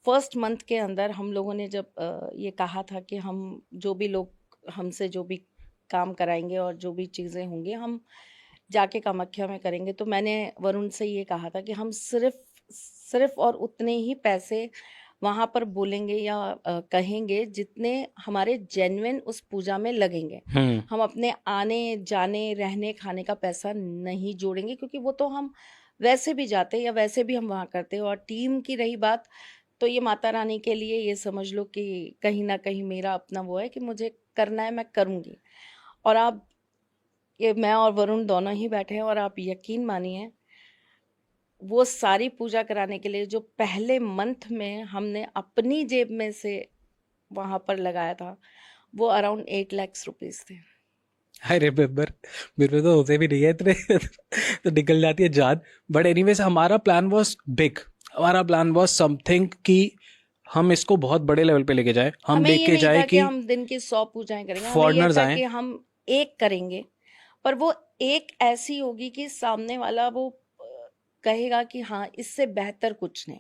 फर्स्ट मंथ के अंदर हम लोगों ने जब ये कहा था कि हम जो भी लोग हमसे जो भी काम कराएंगे और जो भी चीज़ें होंगी हम जाके कामाख्या में करेंगे, तो मैंने वरुण से ये कहा था कि हम सिर्फ और उतने ही पैसे वहाँ पर बोलेंगे या कहेंगे जितने हमारे जेन्युइन उस पूजा में लगेंगे। हम अपने आने जाने रहने खाने का पैसा नहीं जोड़ेंगे, क्योंकि वो तो हम वैसे भी जाते या वैसे भी हम वहाँ करते हैं। और टीम की रही बात, तो ये माता रानी के लिए ये समझ लो कि कहीं ना कहीं मेरा अपना वो है कि मुझे करना है, मैं करूँगी। और आप ये मैं और वरुण दोनों ही बैठे हैं, और आप यकीन मानिए वो सारी पूजा कराने के लिए जो पहले मंथ में हमने अपनी जेब में से वहां पर लगाया था, वो अराउंड 8 लाख रुपीस थे। आई रिमेम्बर, मेरे तो होते भी नहीं है इतने तो निकल जाती है जान। बट एनीवेज हमारा प्लान वाज बिग, हमारा प्लान वाज समथिंग कि हम इसको बहुत बड़े लेवल पे लेके जाए, हम हमें ये लेके नहीं जाए था कि कि हम दिन की 100 पूजाएं करेंगे, हमें ये फॉरेनर्स था आए। कि हम एक करेंगे, पर वो एक ऐसी होगी कि सामने वाला वो कहेगा कि हाँ इससे बेहतर कुछ नहीं।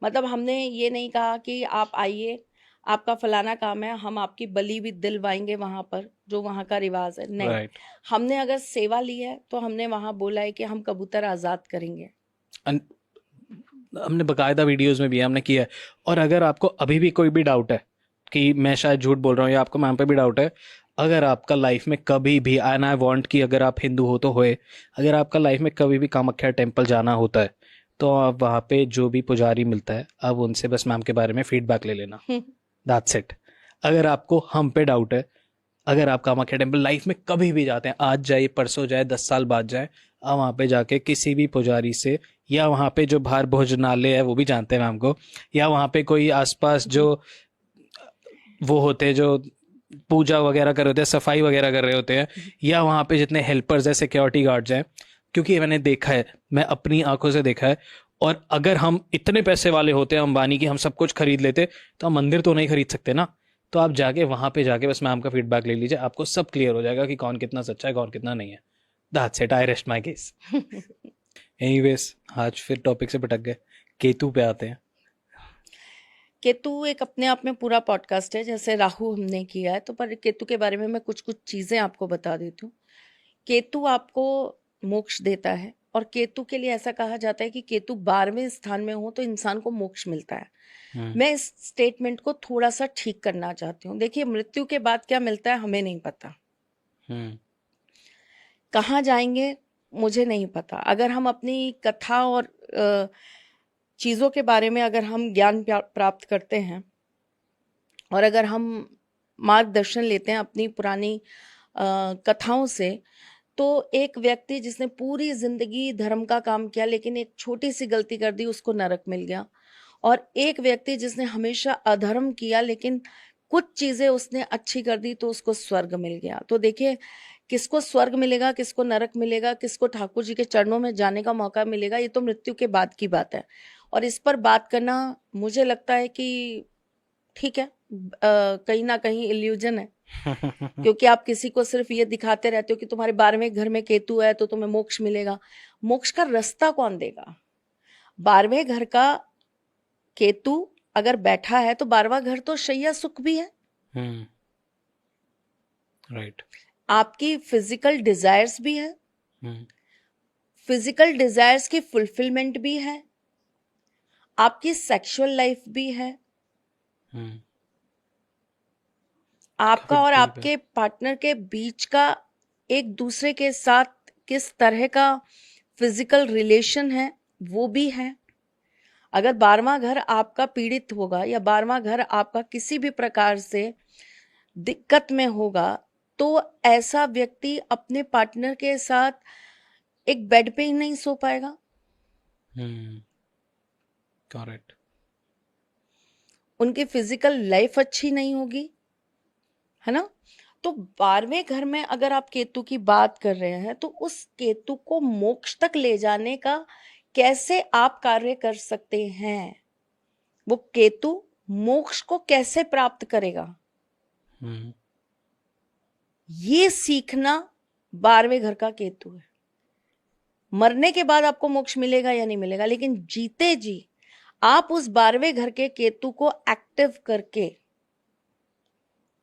मतलब हमने ये नहीं कहा कि आप आइए, आपका फलाना काम है, हम आपकी बलि भी दिलवाएंगे वहां पर, जो वहां का रिवाज है, नहीं। राइट। हमने अगर सेवा ली है तो हमने वहां बोला है कि हम कबूतर आजाद करेंगे। हमने बकायदा वीडियोस में भी हमने किया है। और अगर आपको अभी भी कोई भी डाउट है कि मैं शायद झूठ बोल रहा हूँ या आपको मैम पे भी डाउट है, अगर आपका लाइफ में कभी भी, एंड आई वांट कि अगर आप हिंदू हो तो होए, अगर आपका लाइफ में कभी भी कामाख्या टेम्पल जाना होता है, तो आप वहाँ पे जो भी पुजारी मिलता है, आप उनसे बस मैम के बारे में फीडबैक ले लेना। That's it. अगर आपको हम पे डाउट है, अगर आप कामाख्या टेम्पल लाइफ में कभी भी जाते हैं, आज जाए, परसों जाए, 10 साल बाद जाए, आप वहाँ पे जाके किसी भी पुजारी से, या वहाँ पे जो बाहर भोजनालय है वो भी जानते हैं मैम को, या वहाँ पे कोई आसपास जो वो होते हैं जो पूजा वगैरह कर रहे होते हैं, सफाई वगैरह कर रहे होते हैं, या वहाँ पे जितने हेल्पर्स हैं, सिक्योरिटी गार्ड्स हैं, क्योंकि मैंने देखा है, मैं अपनी आंखों से देखा है। और अगर हम इतने पैसे वाले होते हैं अंबानी की, हम सब कुछ खरीद लेते, तो हम मंदिर तो नहीं खरीद सकते ना। तो आप जाके वहाँ पे जाके बस मैम का फीडबैक ले लीजिए, आपको सब क्लियर हो जाएगा कि कौन कितना सच्चा है, कौन कितना नहीं है। That's it, I rest my case. Anyways आज फिर टॉपिक से भटक गए, केतु पे आते हैं। केतु एक अपने आप में पूरा पॉडकास्ट है, जैसे राहु हमने किया है, तो पर केतु के बारे में मैं कुछ कुछ चीजें आपको बता देती हूँ। केतु आपको मोक्ष देता है, और केतु के लिए ऐसा कहा जाता है कि केतु 12वें स्थान में हो तो इंसान को मोक्ष मिलता है। मैं इस स्टेटमेंट को थोड़ा सा ठीक करना चाहती हूँ। देखिए, मृत्यु के बाद क्या मिलता है हमें नहीं पता, कहाँ जाएंगे मुझे नहीं पता। अगर हम अपनी कथा और चीज़ों के बारे में अगर हम ज्ञान प्राप्त करते हैं, और अगर हम मार्गदर्शन लेते हैं अपनी पुरानी कथाओं से, तो एक व्यक्ति जिसने पूरी जिंदगी धर्म का काम किया लेकिन एक छोटी सी गलती कर दी, उसको नरक मिल गया। और एक व्यक्ति जिसने हमेशा अधर्म किया लेकिन कुछ चीजें उसने अच्छी कर दी, तो उसको स्वर्ग मिल गया। तो देखिए, किसको स्वर्ग मिलेगा, किसको नरक मिलेगा, किसको ठाकुर जी के चरणों में जाने का मौका मिलेगा, ये तो मृत्यु के बाद की बात है। और इस पर बात करना मुझे लगता है कि ठीक है, कहीं ना कहीं इल्यूजन है, क्योंकि आप किसी को सिर्फ ये दिखाते रहते हो कि तुम्हारे 12वें घर में केतु है तो तुम्हें मोक्ष मिलेगा। मोक्ष का रास्ता कौन देगा? 12वें घर का केतु अगर बैठा है तो 12वां घर तो शैया सुख भी है, राइट। आपकी फिजिकल डिजायर्स भी है, फिजिकल डिजायर्स की फुलफिलमेंट भी है, आपकी सेक्सुअल लाइफ भी है, आपका और आपके पार्टनर के बीच का एक दूसरे के साथ किस तरह का फिजिकल रिलेशन है वो भी है। अगर 12वां घर आपका पीड़ित होगा या 12वां घर आपका किसी भी प्रकार से दिक्कत में होगा तो ऐसा व्यक्ति अपने पार्टनर के साथ एक बेड पे ही नहीं सो पाएगा। करेक्ट। उनकी फिजिकल लाइफ अच्छी नहीं होगी, है ना। तो 12वें घर में अगर आप केतु की बात कर रहे हैं तो उस केतु को मोक्ष तक ले जाने का कैसे आप कार्य कर सकते हैं, वो केतु मोक्ष को कैसे प्राप्त करेगा, ये सीखना 12वें घर का केतु है। मरने के बाद आपको मोक्ष मिलेगा या नहीं मिलेगा, लेकिन जीते जी आप उस 12वें घर के केतु को एक्टिव करके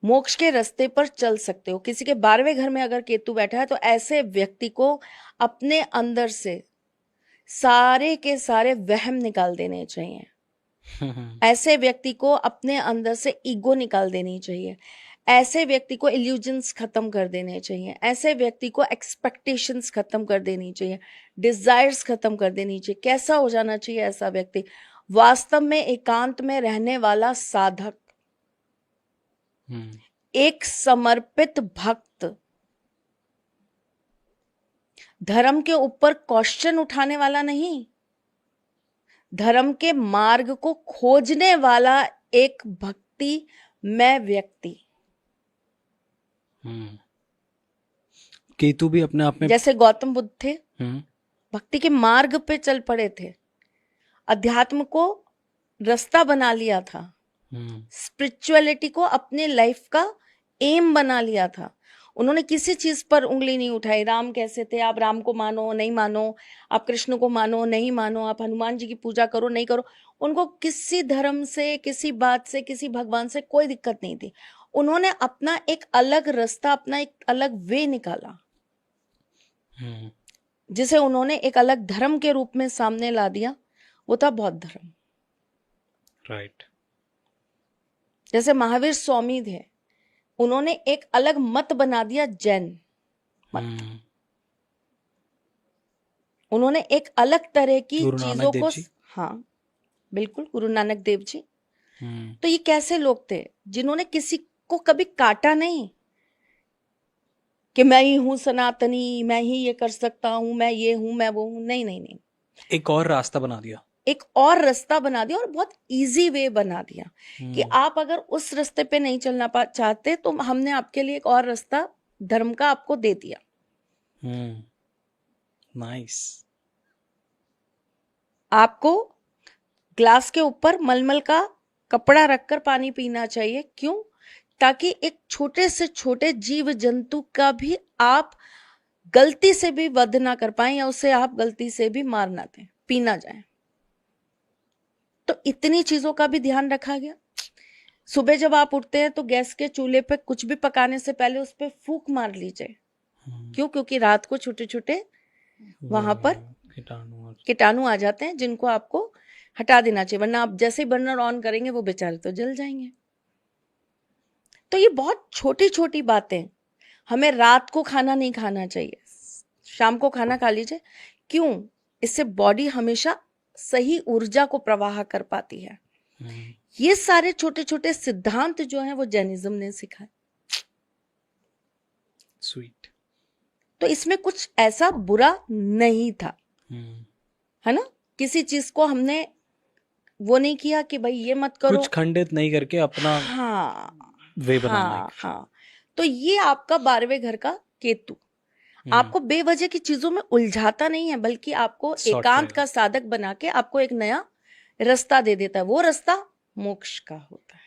मोक्ष के रास्ते पर चल सकते हो। किसी के 12वें घर में अगर केतु बैठा है तो ऐसे व्यक्ति को अपने अंदर से सारे के सारे वहम निकाल देने चाहिए। ऐसे व्यक्ति को अपने अंदर से ईगो निकाल देनी चाहिए। ऐसे व्यक्ति को इल्यूजन्स खत्म कर देने चाहिए। ऐसे व्यक्ति को एक्सपेक्टेशंस खत्म कर देनी चाहिए, डिजायर्स खत्म कर देनी चाहिए। कैसा हो जाना चाहिए ऐसा व्यक्ति? वास्तव में एकांत में रहने वाला साधक, एक समर्पित भक्त, धर्म के ऊपर क्वेश्चन उठाने वाला नहीं, धर्म के मार्ग को खोजने वाला एक भक्ति में व्यक्ति। केतु भी अपने आप में, जैसे गौतम बुद्ध थे, भक्ति के मार्ग पे चल पड़े थे, अध्यात्म को रास्ता बना लिया था, स्पिरिचुअलिटी को अपने लाइफ का एम बना लिया था। उन्होंने किसी चीज पर उंगली नहीं उठाई। राम कैसे थे, आप राम को मानो नहीं मानो, आप कृष्ण को मानो नहीं मानो, आप हनुमान जी की पूजा करो नहीं करो, उनको किसी धर्म से, किसी बात से, किसी भगवान से कोई दिक्कत नहीं थी। उन्होंने अपना एक अलग रास्ता, अपना एक अलग वे निकाला, जिसे उन्होंने एक अलग धर्म के रूप में सामने ला दिया। वो था बौद्ध धर्म। राइट। जैसे महावीर स्वामी थे, उन्होंने एक अलग मत बना दिया, जैन मत। उन्होंने एक अलग तरह की चीजों को, हाँ बिल्कुल, गुरु नानक देव जी। तो ये कैसे लोग थे जिन्होंने किसी को कभी काटा नहीं कि मैं ही हूं सनातनी, मैं ही ये कर सकता हूं, मैं ये हूं, मैं वो हूं। नहीं नहीं नहीं, एक और रास्ता बना दिया, एक और रास्ता बना दिया, और बहुत इजी वे बना दिया कि आप अगर उस रास्ते पे नहीं चलना चाहते तो हमने आपके लिए एक और रास्ता धर्म का आपको दे दिया। नाइस। आपको ग्लास के ऊपर मलमल का कपड़ा रखकर पानी पीना चाहिए। क्यों? ताकि एक छोटे से छोटे जीव जंतु का भी आप गलती से भी वध ना कर पाए, या उसे आप गलती से भी मार ना दें, पी ना जाए। तो इतनी चीजों का भी ध्यान रखा गया। सुबह जब आप उठते हैं तो गैस के चूल्हे पे कुछ भी पकाने से पहले उस पे फूंक मार लीजिए। क्यों? क्योंकि रात को छोटे छोटे वहां पर कीटाणु आ जाते हैं जिनको आपको हटा देना चाहिए, वरना आप जैसे ही बर्नर ऑन करेंगे वो बेचारे तो जल जाएंगे। तो ये बहुत छोटी छोटी बातें। हमें रात को खाना नहीं खाना चाहिए, शाम को खाना खा लीजिए। क्यों? इससे बॉडी हमेशा सही ऊर्जा को प्रवाह कर पाती है। ये सारे छोटे छोटे सिद्धांत जो हैं वो जैनिज्म ने सिखाए। स्वीट। तो इसमें कुछ ऐसा बुरा नहीं था, है ना। किसी चीज को हमने वो नहीं किया कि भाई ये मत करो, कुछ खंडित नहीं करके अपना वे बनाना। हाँ। तो ये आपका 12वें घर का केतु आपको बेवजह की चीजों में उलझाता नहीं है, बल्कि आपको एकांत का साधक बना के आपको एक नया रास्ता दे देता है, वो रास्ता मोक्ष का होता है।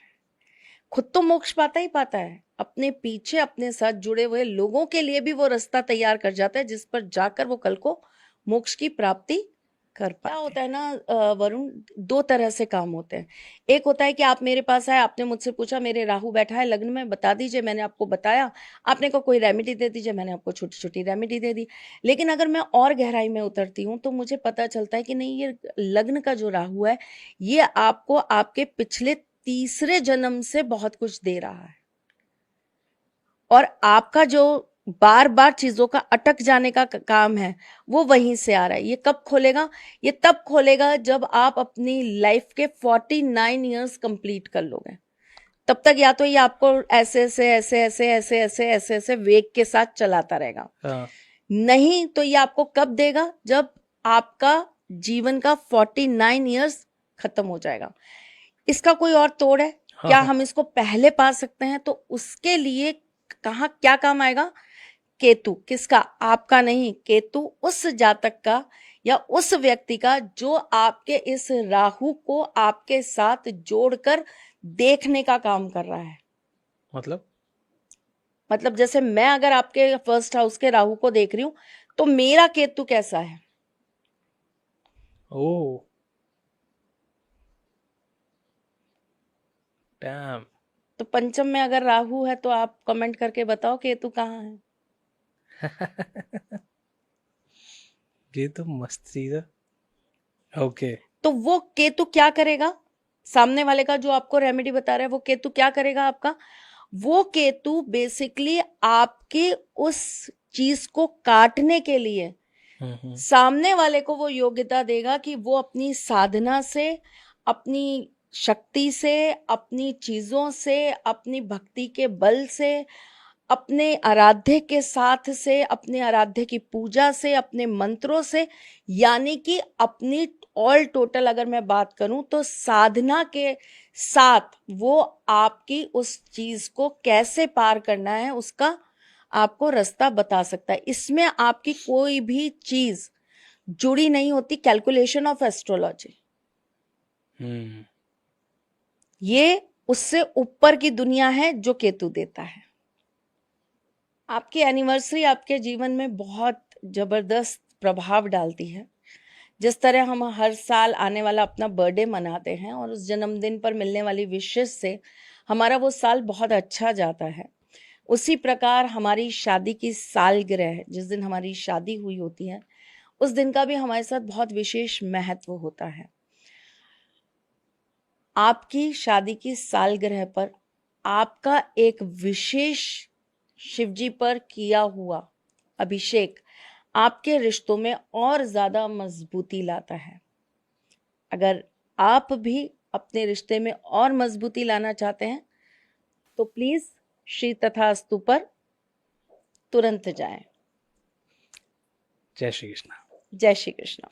खुद तो मोक्ष पाता ही पाता है, अपने पीछे अपने साथ जुड़े हुए लोगों के लिए भी वो रास्ता तैयार कर जाता है, जिस पर जाकर वो कल को मोक्ष की प्राप्ति कर पाते। क्या होता है ना वरुण, दो तरह से काम होते हैं। एक होता है कि आप मेरे पास आए, आपने मुझसे पूछा मेरे राहु बैठा है लग्न में, बता दीजिए, मैंने आपको बताया, आपने को कोई रेमेडी दे दीजिए, मैंने आपको छोटी छोटी रेमेडी दे दी। लेकिन अगर मैं और गहराई में उतरती हूँ तो मुझे पता चलता है कि नहीं, ये लग्न का जो राहु है ये आपको आपके पिछले तीसरे जन्म से बहुत कुछ दे रहा है, और आपका जो बार बार चीजों का अटक जाने का काम है वो वहीं से आ रहा है। ये कब खोलेगा? ये तब खोलेगा जब आप अपनी लाइफ के 49 इयर्स कंप्लीट कर लोगे। तब तक या तो ये आपको ऐसे ऐसे ऐसे ऐसे ऐसे ऐसे ऐसे ऐसे वेग के साथ चलाता रहेगा, नहीं तो ये आपको कब देगा? जब आपका जीवन का 49 इयर्स खत्म हो जाएगा। इसका कोई और तोड़ है? क्या हम इसको पहले पा सकते हैं? तो उसके लिए कहाँ क्या काम आएगा? केतु। किसका? आपका नहीं, केतु उस जातक का या उस व्यक्ति का जो आपके इस राहु को आपके साथ जोड़कर देखने का काम कर रहा है। मतलब जैसे मैं अगर आपके फर्स्ट हाउस के राहु को देख रही हूं तो मेरा केतु कैसा है? Oh damn. तो पंचम में अगर राहु है तो आप कमेंट करके बताओ केतु कहाँ है। ये तो मस्त चीज है। ओके। तो वो केतु क्या करेगा? सामने वाले का जो आपको रेमेडी बता रहा है वो केतु क्या करेगा आपका? वो केतु बेसिकली आपके उस चीज को काटने के लिए सामने वाले को वो योग्यता देगा कि वो अपनी साधना से, अपनी शक्ति से, अपनी चीजों से, अपनी भक्ति के बल से, अपने आराध्य के साथ से, अपने आराध्य की पूजा से, अपने मंत्रों से, यानी कि अपनी ऑल टोटल अगर मैं बात करूं तो साधना के साथ वो आपकी उस चीज को कैसे पार करना है उसका आपको रास्ता बता सकता है। इसमें आपकी कोई भी चीज जुड़ी नहीं होती कैलकुलेशन ऑफ एस्ट्रोलॉजी। ये उससे ऊपर की दुनिया है जो केतु देता है। आपकी एनिवर्सरी आपके जीवन में बहुत जबरदस्त प्रभाव डालती है। जिस तरह हम हर साल आने वाला अपना बर्थडे मनाते हैं और उस जन्मदिन पर मिलने वाली विशेष से हमारा वो साल बहुत अच्छा जाता है, उसी प्रकार हमारी शादी की सालगिरह, जिस दिन हमारी शादी हुई होती है, उस दिन का भी हमारे साथ बहुत विशेष महत्व होता है। आपकी शादी की सालगिरह पर आपका एक विशेष शिवजी पर किया हुआ अभिषेक आपके रिश्तों में और ज्यादा मजबूती लाता है। अगर आप भी अपने रिश्ते में और मजबूती लाना चाहते हैं तो प्लीज श्री तथास्तु पर तुरंत जाएं। जय श्री कृष्ण। जय श्री कृष्ण।